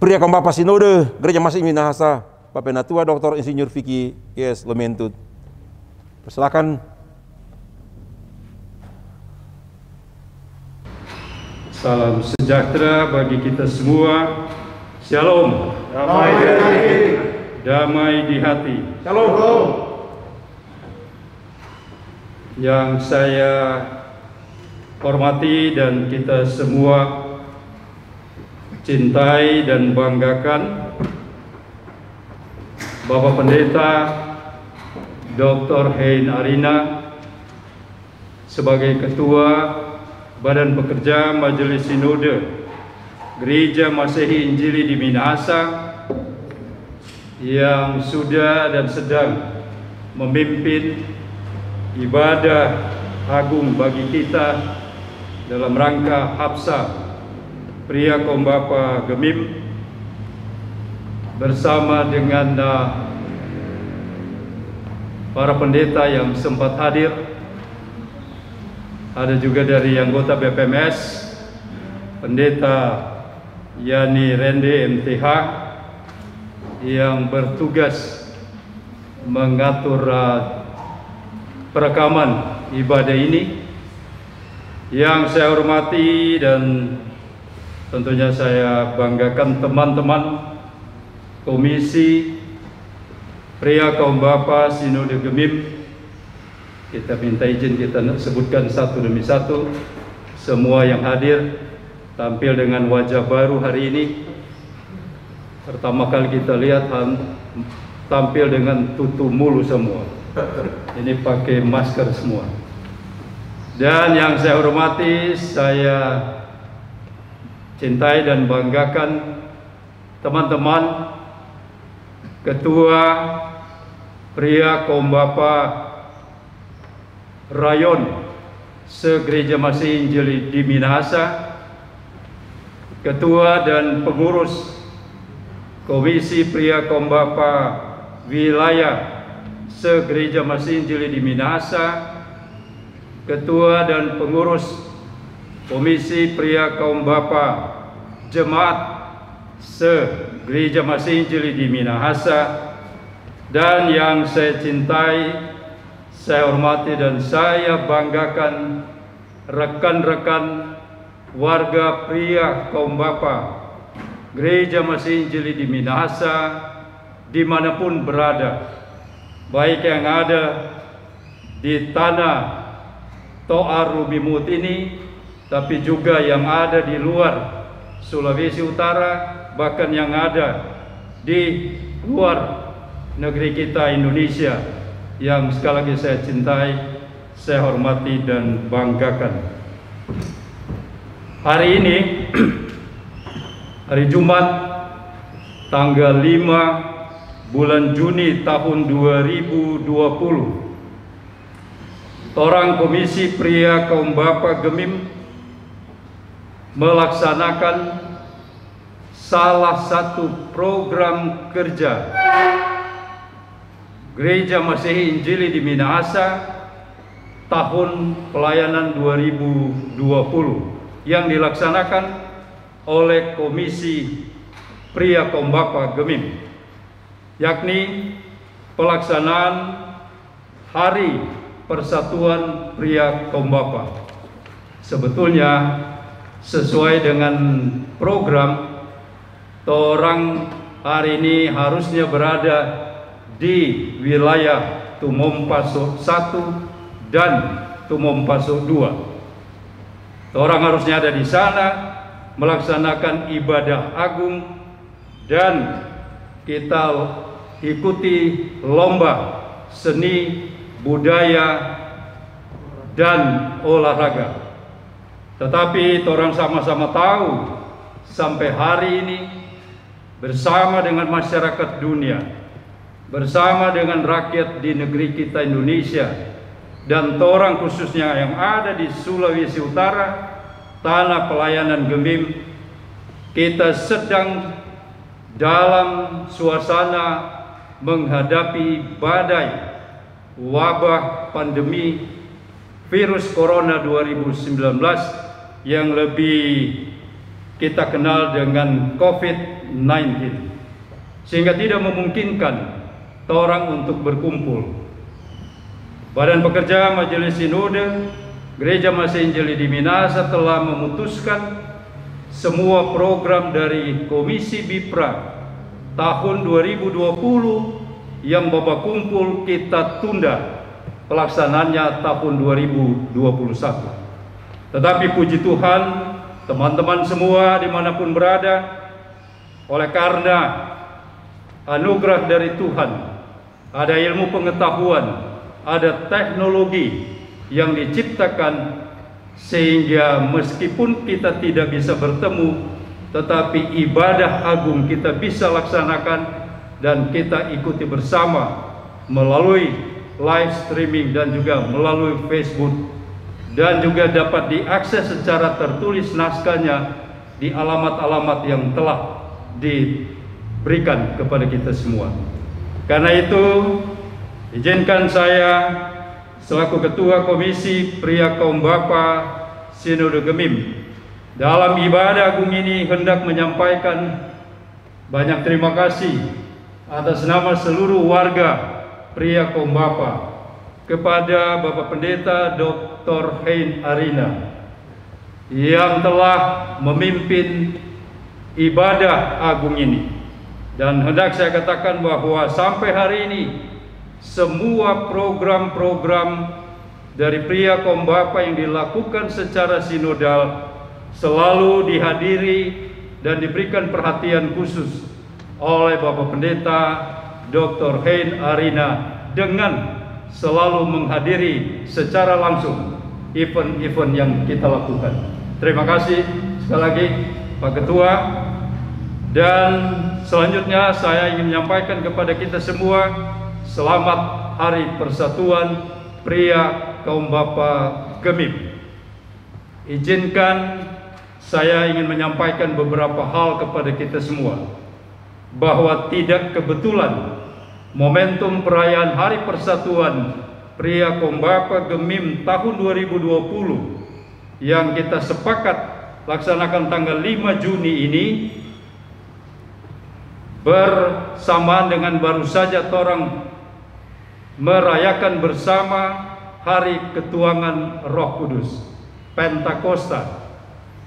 Pria Kaum Bapa Sinode Gereja Masih Minahasa, Pak Penatua Dr. Insinyur Vicky Yes Lementut. Persilakan. Salam sejahtera bagi kita semua. Shalom. Damai di hati. Damai di hati. Shalom. Yang saya hormati dan kita semua cintai dan banggakan, Bapak Pendeta Dr. Hein Arina sebagai Ketua Badan Pekerja Majelis Sinode Gereja Masehi Injili di Minahasa, yang sudah dan sedang memimpin ibadah agung bagi kita dalam rangka Hapsa Pria Kaum Bapa Gemim, bersama dengan para pendeta yang sempat hadir. Ada juga dari anggota BPMS, Pendeta Yani Rende MTH, yang bertugas mengatur perekaman ibadah ini. Yang saya hormati dan tentunya saya banggakan teman-teman Komisi Pria Kaum Bapa Sinode Gemim. Kita minta izin kita sebutkan satu demi satu. Semua yang hadir tampil dengan wajah baru hari ini. Pertama kali kita lihat tampil dengan tutup mulu semua. Ini pakai masker semua. Dan yang saya hormati, saya cintai dan banggakan teman-teman Ketua Pria Kaum Bapa Rayon se-Gereja Masih Injili di Minahasa, Ketua dan pengurus Komisi Pria Kaum Bapa Wilayah se-Gereja Masih Injili di Minahasa, Ketua dan pengurus Komisi Pria Kaum Bapa Jemaat se-Gereja Masih Injili di Minahasa, dan yang saya cintai, saya hormati dan saya banggakan rekan-rekan warga pria kaum bapa Gereja Masih Injili di Minahasa dimanapun berada, baik yang ada di tanah Toa Rubimut ini, tapi juga yang ada di luar Sulawesi Utara, bahkan yang ada di luar negeri kita Indonesia, yang sekali lagi saya cintai, saya hormati dan banggakan. Hari ini, hari Jumat, tanggal 5 bulan Juni tahun 2020, Torang Komisi Pria Kaum Bapa Gemim melaksanakan salah satu program kerja Gereja Masehi Injili di Minahasa tahun pelayanan 2020 yang dilaksanakan oleh Komisi Pria Kaum Bapa Gemim, yakni pelaksanaan Hari Persatuan Pria Kaum Bapa. Sebetulnya sesuai dengan program, torang hari ini harusnya berada di wilayah Tumompaso 1 dan Tumompaso 2. Torang harusnya ada di sana melaksanakan ibadah agung dan kita ikuti lomba seni, budaya, dan olahraga. Tetapi orang sama-sama tahu sampai hari ini bersama dengan masyarakat dunia, bersama dengan rakyat di negeri kita Indonesia, dan orang khususnya yang ada di Sulawesi Utara, tanah pelayanan Gemim, kita sedang dalam suasana menghadapi badai wabah pandemi virus corona 2019 yang lebih kita kenal dengan COVID-19, sehingga tidak memungkinkan orang untuk berkumpul. Badan Pekerja Majelis Sinode Gereja Masehi Injili di Minahasa telah memutuskan semua program dari Komisi Bipra tahun 2020 yang Bapak kumpul kita tunda pelaksanaannya tahun 2021. Tetapi puji Tuhan, teman-teman semua dimanapun berada, oleh karena anugerah dari Tuhan, ada ilmu pengetahuan, ada teknologi yang diciptakan, sehingga meskipun kita tidak bisa bertemu, tetapi ibadah agung kita bisa laksanakan dan kita ikuti bersama melalui live streaming dan juga melalui Facebook, dan juga dapat diakses secara tertulis naskahnya di alamat-alamat yang telah diberikan kepada kita semua. Karena itu, izinkan saya selaku Ketua Komisi Pria Kaum Bapa Sinode Gemim dalam ibadah agung ini hendak menyampaikan banyak terima kasih atas nama seluruh warga Pria Kaum Bapa kepada Bapak Pendeta Dr. Hein Arina yang telah memimpin ibadah agung ini. Dan hendak saya katakan bahwa sampai hari ini semua program-program dari Pria Kaum Bapa yang dilakukan secara sinodal selalu dihadiri dan diberikan perhatian khusus oleh Bapak Pendeta Dr. Hein Arina dengan selalu menghadiri secara langsung event-event yang kita lakukan. Terima kasih sekali lagi Pak Ketua. Dan selanjutnya saya ingin menyampaikan kepada kita semua selamat Hari Persatuan Pria Kaum Bapa Gemim. Izinkan saya ingin menyampaikan beberapa hal kepada kita semua, bahwa tidak kebetulan momentum perayaan Hari Persatuan Pria Kaum Bapa Gemim tahun 2020 yang kita sepakat laksanakan tanggal 5 Juni ini bersamaan dengan baru saja orang merayakan bersama Hari Ketuanan Roh Kudus, Pentakosta.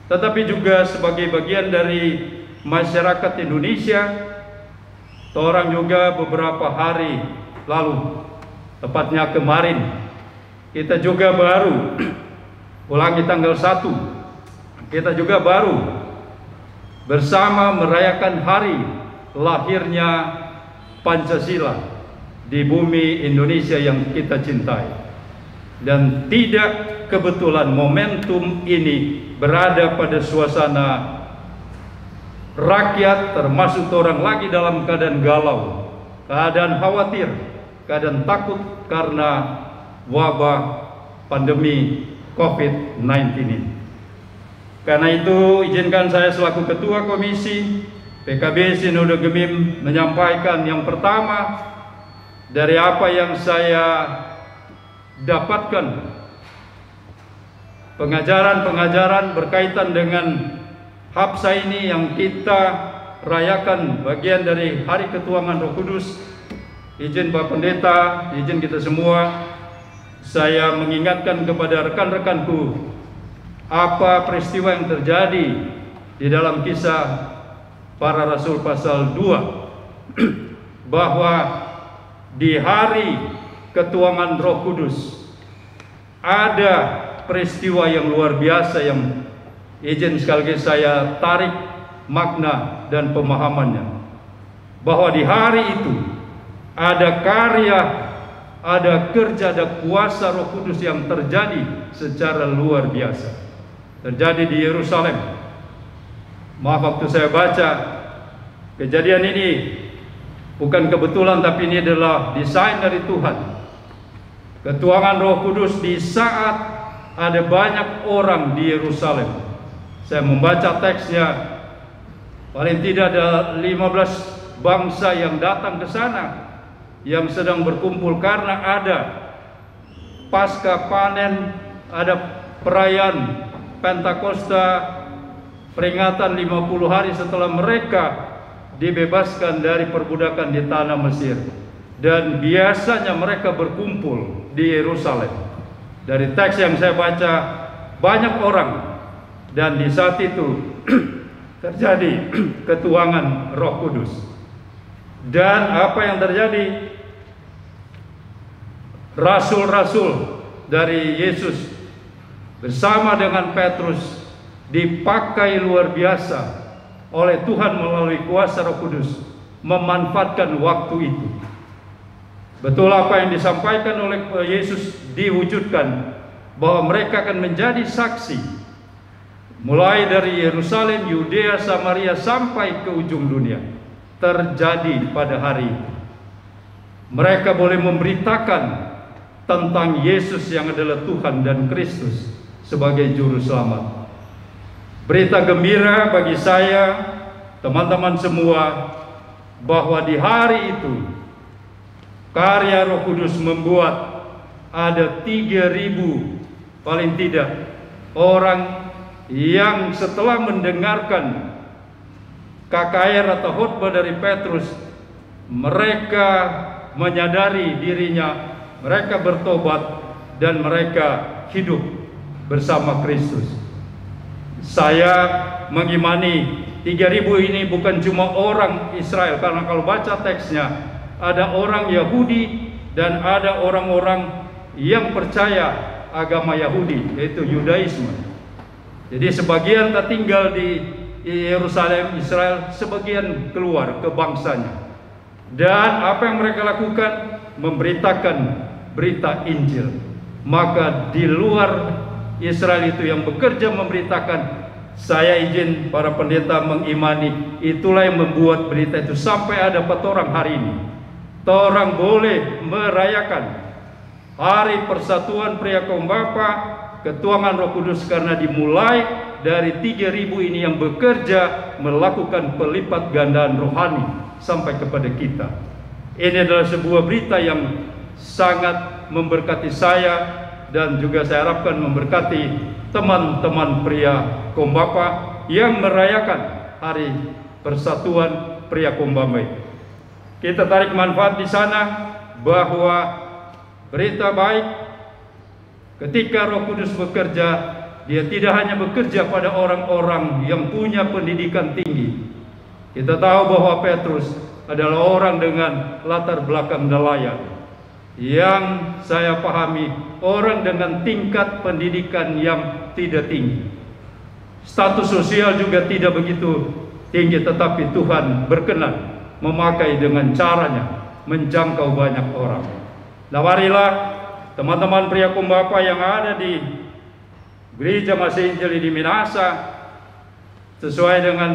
Tetapi juga sebagai bagian dari masyarakat Indonesia, orang juga beberapa hari lalu, tepatnya kemarin, kita juga baru ulangi tanggal 1, kita juga baru bersama merayakan hari lahirnya Pancasila di bumi Indonesia yang kita cintai. dan tidak kebetulan momentum ini berada pada suasana rakyat termasuk orang lagi dalam keadaan galau, keadaan khawatir, keadaan takut karena wabah pandemi COVID-19 ini. Karena itu izinkan saya selaku Ketua Komisi PKB Sinode Gemim menyampaikan yang pertama dari apa yang saya dapatkan, pengajaran-pengajaran berkaitan dengan Habsa ini yang kita rayakan bagian dari Hari Ketuanan Roh Kudus. Izin Pak Pendeta, izin kita semua, saya mengingatkan kepada rekan-rekanku apa peristiwa yang terjadi di dalam Kisah Para Rasul pasal 2 bahwa di hari Ketuanan Roh Kudus ada peristiwa yang luar biasa yang izin sekali lagi saya tarik makna dan pemahamannya, bahwa di hari itu ada karya, ada kerja, ada kuasa Roh Kudus yang terjadi secara luar biasa. Terjadi di Yerusalem. Maaf, waktu saya baca kejadian ini bukan kebetulan, tapi ini adalah desain dari Tuhan. Ketuanan Roh Kudus di saat ada banyak orang di Yerusalem. Saya membaca teksnya, paling tidak ada 15 bangsa yang datang ke sana, yang sedang berkumpul karena ada pasca panen, ada perayaan Pentakosta, peringatan 50 hari setelah mereka dibebaskan dari perbudakan di tanah Mesir. Dan biasanya mereka berkumpul di Yerusalem. Dari teks yang saya baca, banyak orang, dan di saat itu terjadi ketuanan Roh Kudus. Dan apa yang terjadi? Rasul-rasul dari Yesus bersama dengan Petrus dipakai luar biasa oleh Tuhan melalui kuasa Roh Kudus memanfaatkan waktu itu. Betul apa yang disampaikan oleh Yesus diwujudkan, bahwa mereka akan menjadi saksi mulai dari Yerusalem, Yudea, Samaria sampai ke ujung dunia. Terjadi pada hari itu. Mereka boleh memberitakan tentang Yesus yang adalah Tuhan dan Kristus sebagai juru selamat. Berita gembira bagi saya, teman-teman semua, bahwa di hari itu karya Roh Kudus membuat ada 3.000 paling tidak orang yang setelah mendengarkan KKR atau khotbah dari Petrus, mereka menyadari dirinya, mereka bertobat dan mereka hidup bersama Kristus. Saya mengimani 3.000 ini bukan cuma orang Israel, karena kalau baca teksnya ada orang Yahudi dan ada orang-orang yang percaya agama Yahudi, yaitu Yudaisme. Jadi sebagian tak tinggal di Yerusalem, Israel, sebagian keluar ke bangsanya. Dan apa yang mereka lakukan? Memberitakan berita Injil. Maka di luar Israel itu yang bekerja memberitakan, saya izin para pendeta mengimani, itulah yang membuat berita itu sampai ada 4 orang hari ini. Orang boleh merayakan Hari Persatuan Pria Kaum Bapa, Ketuanan Roh Kudus, karena dimulai dari 3.000 ini yang bekerja melakukan pelipat gandaan rohani sampai kepada kita. Ini adalah sebuah berita yang sangat memberkati saya dan juga saya harapkan memberkati teman-teman pria Kaum Bapa yang merayakan Hari Persatuan Pria Kaum Bapa. Kita tarik manfaat di sana bahwa berita baik ketika Roh Kudus bekerja, dia tidak hanya bekerja pada orang-orang yang punya pendidikan tinggi. Kita tahu bahwa Petrus adalah orang dengan latar belakang nelayan. Yang saya pahami, orang dengan tingkat pendidikan yang tidak tinggi. Status sosial juga tidak begitu tinggi, tetapi Tuhan berkenan memakai dengan caranya menjangkau banyak orang. Nah, marilah teman-teman pria Kumbapa yang ada di Gereja Masih Injili di Minasa, sesuai dengan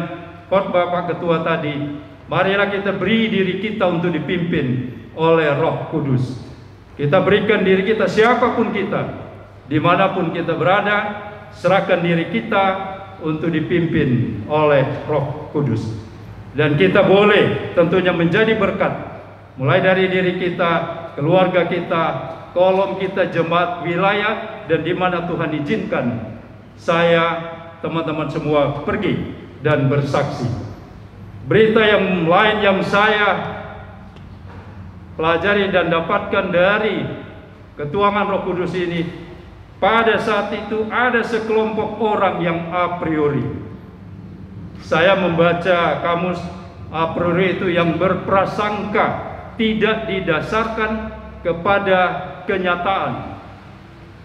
khotbah Pak Ketua tadi, marilah kita beri diri kita untuk dipimpin oleh Roh Kudus. Kita berikan diri kita, siapapun kita, dimanapun kita berada, serahkan diri kita untuk dipimpin oleh Roh Kudus. Dan kita boleh tentunya menjadi berkat, mulai dari diri kita, keluarga kita, kolom kita, jemaat, wilayah, dan di mana Tuhan izinkan saya, teman-teman semua pergi dan bersaksi. Berita yang lain yang saya pelajari dan dapatkan dari ketuangan Roh Kudus ini, pada saat itu ada sekelompok orang yang a priori. Saya membaca kamus a priori itu yang berprasangka, tidak didasarkan kepada kenyataan.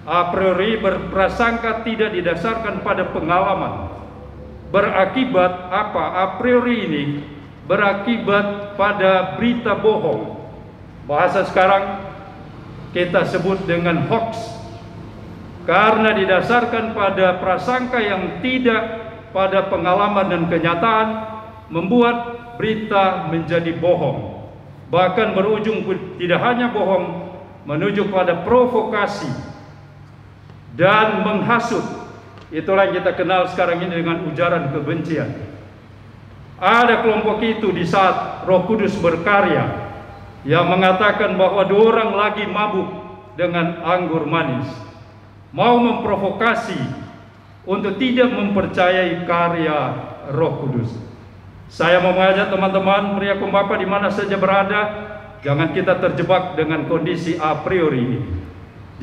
A priori berprasangka tidak didasarkan pada pengalaman. Berakibat apa? A priori ini berakibat pada berita bohong. Bahasa sekarang kita sebut dengan hoax. Karena didasarkan pada prasangka yang tidak pada pengalaman dan kenyataan, membuat berita menjadi bohong. Bahkan berujung tidak hanya bohong, menuju pada provokasi dan menghasut. Itulah yang kita kenal sekarang ini dengan ujaran kebencian. Ada kelompok itu di saat Roh Kudus berkarya, yang mengatakan bahwa 2 orang lagi mabuk dengan anggur manis, mau memprovokasi untuk tidak mempercayai karya Roh Kudus. Saya mau mengajak teman-teman pria Kumbapa di mana saja berada, jangan kita terjebak dengan kondisi a priori ini.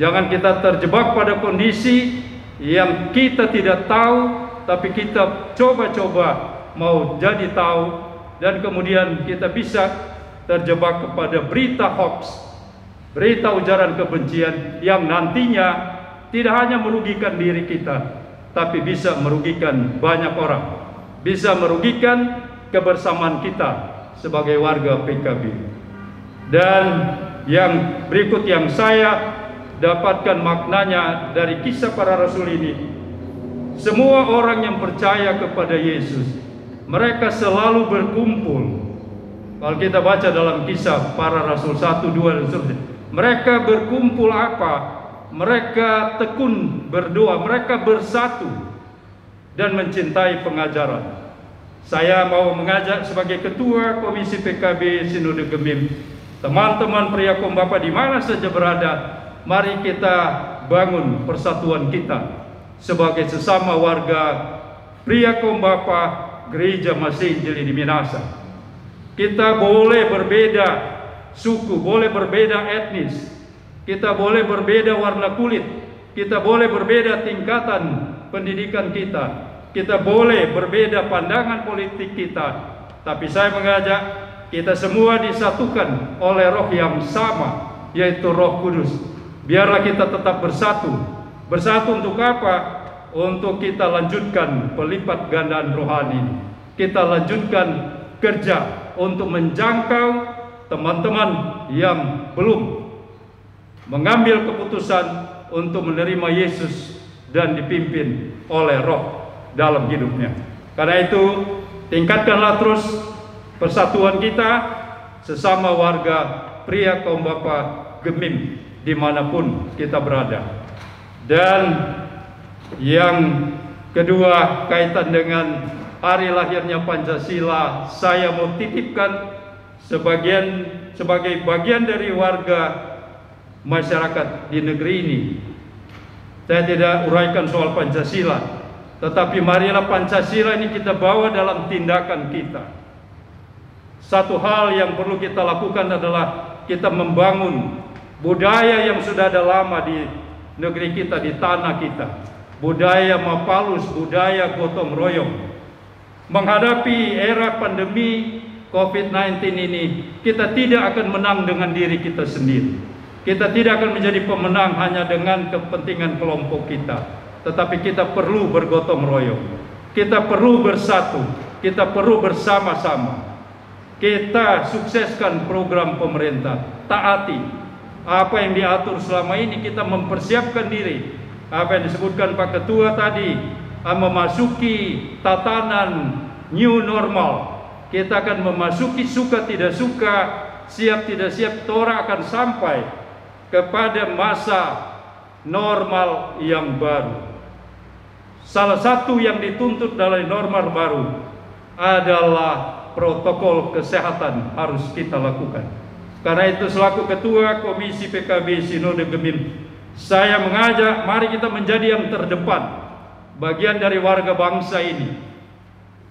Jangan kita terjebak pada kondisi yang kita tidak tahu, tapi kita coba-coba mau jadi tahu, dan kemudian kita bisa terjebak kepada berita hoax, berita ujaran kebencian yang nantinya tidak hanya merugikan diri kita, tapi bisa merugikan banyak orang, bisa merugikan kebersamaan kita sebagai warga PKB. Dan yang berikut yang saya dapatkan maknanya dari kisah para rasul ini, semua orang yang percaya kepada Yesus, mereka selalu berkumpul. Kalau kita baca dalam kisah para rasul 1, 2 dan seterusnya, mereka berkumpul apa? Mereka tekun berdoa, mereka bersatu dan mencintai pengajaran. Saya mau mengajak sebagai ketua Komisi PKB Sinode Gemim, teman-teman pria Kumbapa di mana saja berada, mari kita bangun persatuan kita sebagai sesama warga pria Kumbapa Gereja Masih Injili di Minasa. Kita boleh berbeda suku, boleh berbeda etnis, kita boleh berbeda warna kulit, kita boleh berbeda tingkatan pendidikan kita boleh berbeda pandangan politik kita, tapi saya mengajak kita semua disatukan oleh Roh yang sama, yaitu Roh Kudus. Biarlah kita tetap bersatu. Bersatu untuk apa? Untuk kita lanjutkan pelipat gandaan rohani. Kita lanjutkan kerja untuk menjangkau teman-teman yang belum mengambil keputusan untuk menerima Yesus dan dipimpin oleh Roh dalam hidupnya. Karena itu, tingkatkanlah terus persatuan kita sesama warga pria Kumbapa Gemim dimanapun kita berada. Dan yang kedua, kaitan dengan hari lahirnya Pancasila, saya mau titipkan sebagai bagian dari warga masyarakat di negeri ini. Saya tidak uraikan soal Pancasila, tetapi marilah Pancasila ini kita bawa dalam tindakan kita. Satu hal yang perlu kita lakukan adalah kita membangun budaya yang sudah ada lama di negeri kita, di tanah kita. Budaya Mapalus, budaya gotong royong. Menghadapi era pandemi COVID-19 ini, kita tidak akan menang dengan diri kita sendiri. Kita tidak akan menjadi pemenang hanya dengan kepentingan kelompok kita, tetapi kita perlu bergotong royong. Kita perlu bersatu, kita perlu bersama-sama. Kita sukseskan program pemerintah, taati apa yang diatur selama ini, kita mempersiapkan diri. Apa yang disebutkan Pak Ketua tadi, memasuki tatanan new normal. Kita akan memasuki suka tidak suka, siap tidak siap, Torah akan sampai kepada masa normal yang baru. Salah satu yang dituntut dalam normal baru adalah protokol kesehatan harus kita lakukan. Karena itu selaku Ketua Komisi PKB Sinode Gemim, saya mengajak mari kita menjadi yang terdepan, bagian dari warga bangsa ini.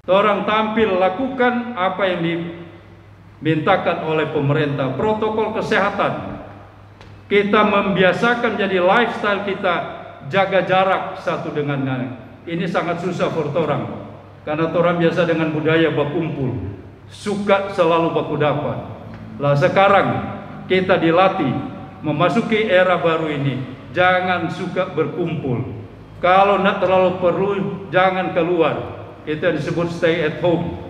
Orang tampil lakukan apa yang dimintakan oleh pemerintah, protokol kesehatan. Kita membiasakan jadi lifestyle kita, jaga jarak satu dengan lain. Ini sangat susah for orang, karena orang biasa dengan budaya berkumpul, suka selalu baku dapat. Lah sekarang kita dilatih memasuki era baru ini, jangan suka berkumpul. Kalau tidak terlalu perlu, jangan keluar. Itu yang disebut stay at home.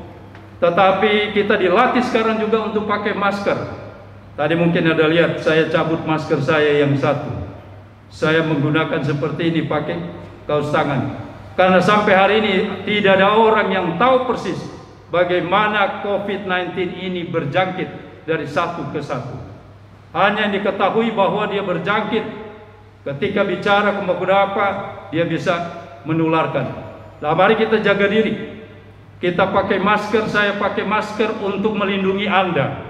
Tetapi kita dilatih sekarang juga untuk pakai masker. Tadi mungkin ada lihat, saya cabut masker saya yang satu. Saya menggunakan seperti ini, pakai kaos tangan. Karena sampai hari ini tidak ada orang yang tahu persis bagaimana COVID-19 ini berjangkit dari satu ke satu. Hanya yang diketahui bahwa dia berjangkit ketika bicara ke beberapa, dia bisa menularkan. Nah, mari kita jaga diri. Kita pakai masker, saya pakai masker untuk melindungi Anda.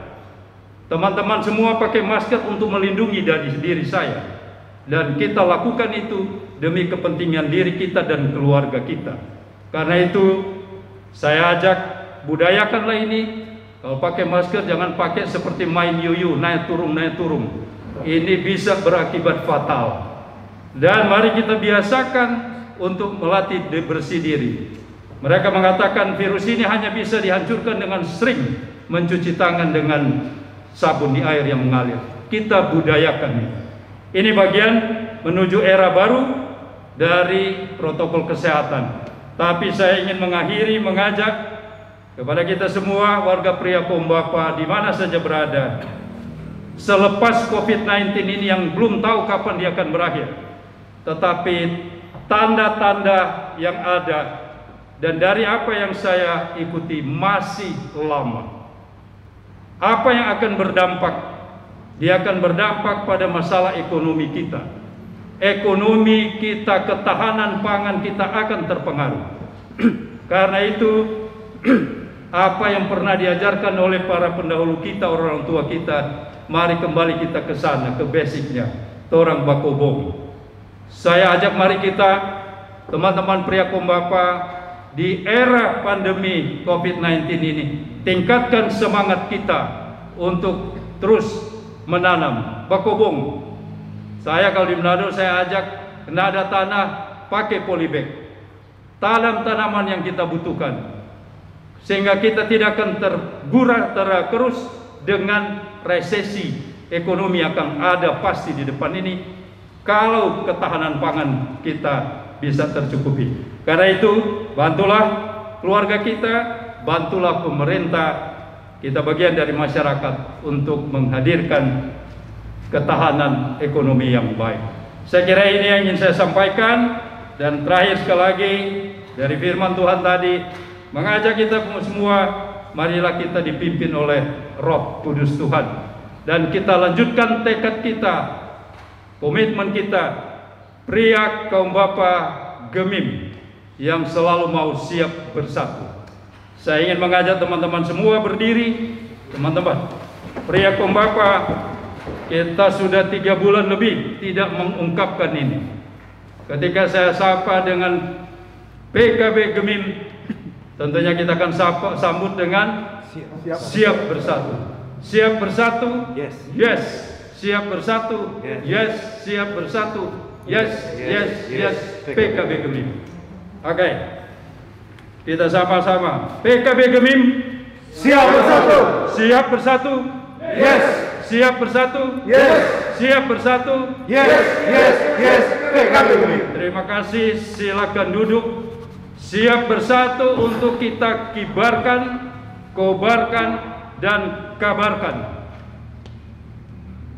Teman-teman semua pakai masker untuk melindungi dari diri saya. Dan kita lakukan itu demi kepentingan diri kita dan keluarga kita. Karena itu saya ajak, budayakanlah ini. Kalau pakai masker jangan pakai seperti main yuyu, naik turun. Ini bisa berakibat fatal. Dan mari kita biasakan untuk melatih bersih diri. Mereka mengatakan virus ini hanya bisa dihancurkan dengan sering mencuci tangan dengan sabun di air yang mengalir. Kita budayakan ini. Ini bagian menuju era baru dari protokol kesehatan. Tapi saya ingin mengakhiri mengajak kepada kita semua warga Pria Kombapa di mana saja berada. Selepas COVID-19 ini yang belum tahu kapan dia akan berakhir. Tetapi tanda-tanda yang ada dan dari apa yang saya ikuti masih lama. Apa yang akan berdampak? Dia akan berdampak pada masalah ekonomi kita. Ekonomi kita, ketahanan pangan kita akan terpengaruh. Karena itu apa yang pernah diajarkan oleh para pendahulu kita, orang tua kita, mari kembali kita ke sana, ke basicnya. Torang bakobong. Saya ajak mari kita, teman-teman Pria Kombapa, di era pandemi COVID-19 ini, tingkatkan semangat kita untuk terus menanam bakobong. Saya kalau di Manado saya ajak, kena ada tanah, pakai polybag. Tanam tanaman yang kita butuhkan. Sehingga kita tidak akan tergerus dengan resesi ekonomi akan ada pasti di depan ini. Kalau ketahanan pangan kita bisa tercukupi. Karena itu, bantulah keluarga kita, bantulah pemerintah, kita bagian dari masyarakat untuk menghadirkan ketahanan ekonomi yang baik. Saya kira ini yang ingin saya sampaikan. Dan terakhir sekali lagi, dari firman Tuhan tadi, mengajak kita semua, marilah kita dipimpin oleh Roh Kudus Tuhan. Dan kita lanjutkan tekad kita, komitmen kita, Pria Kombapa Gemim, yang selalu mau siap bersatu. Saya ingin mengajak teman-teman semua berdiri. Teman-teman, Pria Kombapa, kita sudah 3 bulan lebih tidak mengungkapkan ini. Ketika saya sapa dengan PKB Gemim, tentunya kita akan sambut dengan siap bersatu. Siap bersatu? Yes. Yes. Siap bersatu? Yes. Yes. Siap bersatu? Yes. Yes. Yes. PKB Gemim. Oke. Kita sama-sama. PKB Gemim. Siap bersatu. Siap bersatu? Yes. Siap bersatu? Yes. Siap bersatu? Yes. Yes. Yes. PKB Gemim. Terima kasih. Silakan duduk. Siap bersatu untuk kita kibarkan, kobarkan, dan kabarkan.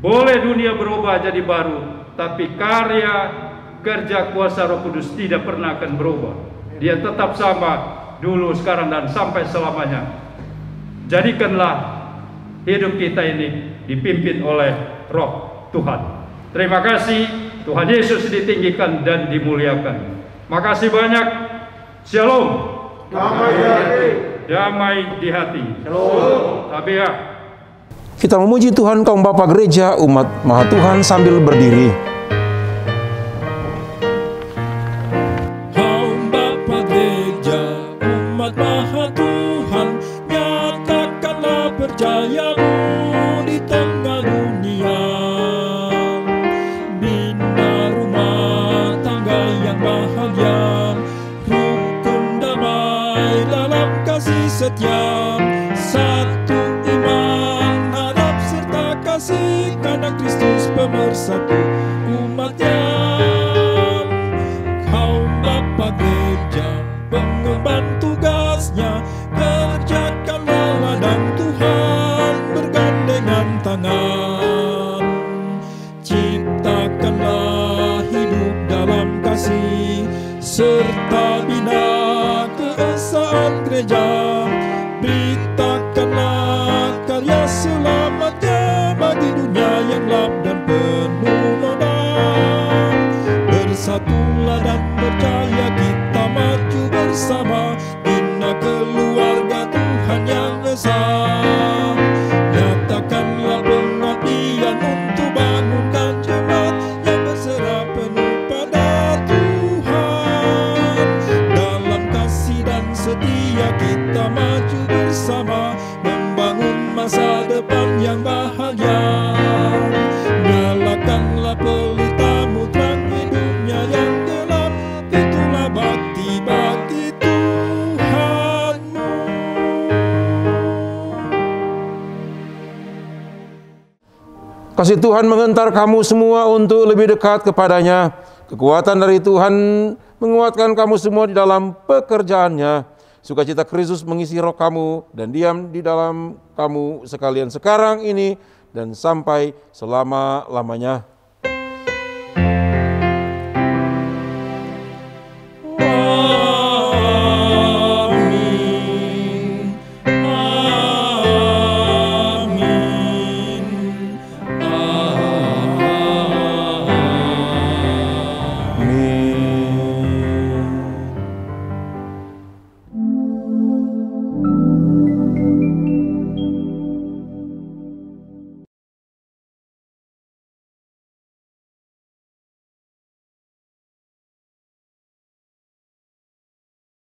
Boleh dunia berubah jadi baru, tapi karya kerja kuasa Roh Kudus tidak pernah akan berubah. Dia tetap sama dulu, sekarang, dan sampai selamanya. Jadikanlah hidup kita ini dipimpin oleh Roh Tuhan. Terima kasih, Tuhan Yesus ditinggikan dan dimuliakan. Makasih banyak. Shalom. Damai di hati. Damai di hati. Shalom. Tabiah. Kita memuji Tuhan kaum Bapak Gereja umat Maha Tuhan sambil berdiri. Kaum Bapak Gereja umat Maha Tuhan, nyatakanlah percayamu di tengah dunia. Bina rumah tangga yang bahagia, rukun damai dalam kasih setia, satu iman, harap serta kasih karena Kristus pemersatu umatnya. Kaum Bapak Gereja pengemban tugasnya, kerjakanlah ladang Tuhan bergandengan tangan. Ciptakanlah hidup dalam kasih, serta bina keesaan gereja. Beritakanlah karya selamatnya bagi dunia yang gelap dan penuh noda. Bersatulah dan percaya kita maju bersama, bina keluarga Tuhan yang esa. Nyatakanlah pengabdian untuk bangunkan jemaat yang berserah penuh pada Tuhan. Dalam kasih dan setia kita maju bersama, membangun masa depan yang bahagia. Nyalakanlah pelitamu terang hidupnya yang gelap, itulah bakti bagi Tuhanmu. Kasih Tuhan menghentar kamu semua untuk lebih dekat kepadanya. Kekuatan dari Tuhan menguatkan kamu semua di dalam pekerjaannya. Sukacita Kristus mengisi roh kamu dan diam di dalam kamu sekalian sekarang ini dan sampai selama-lamanya.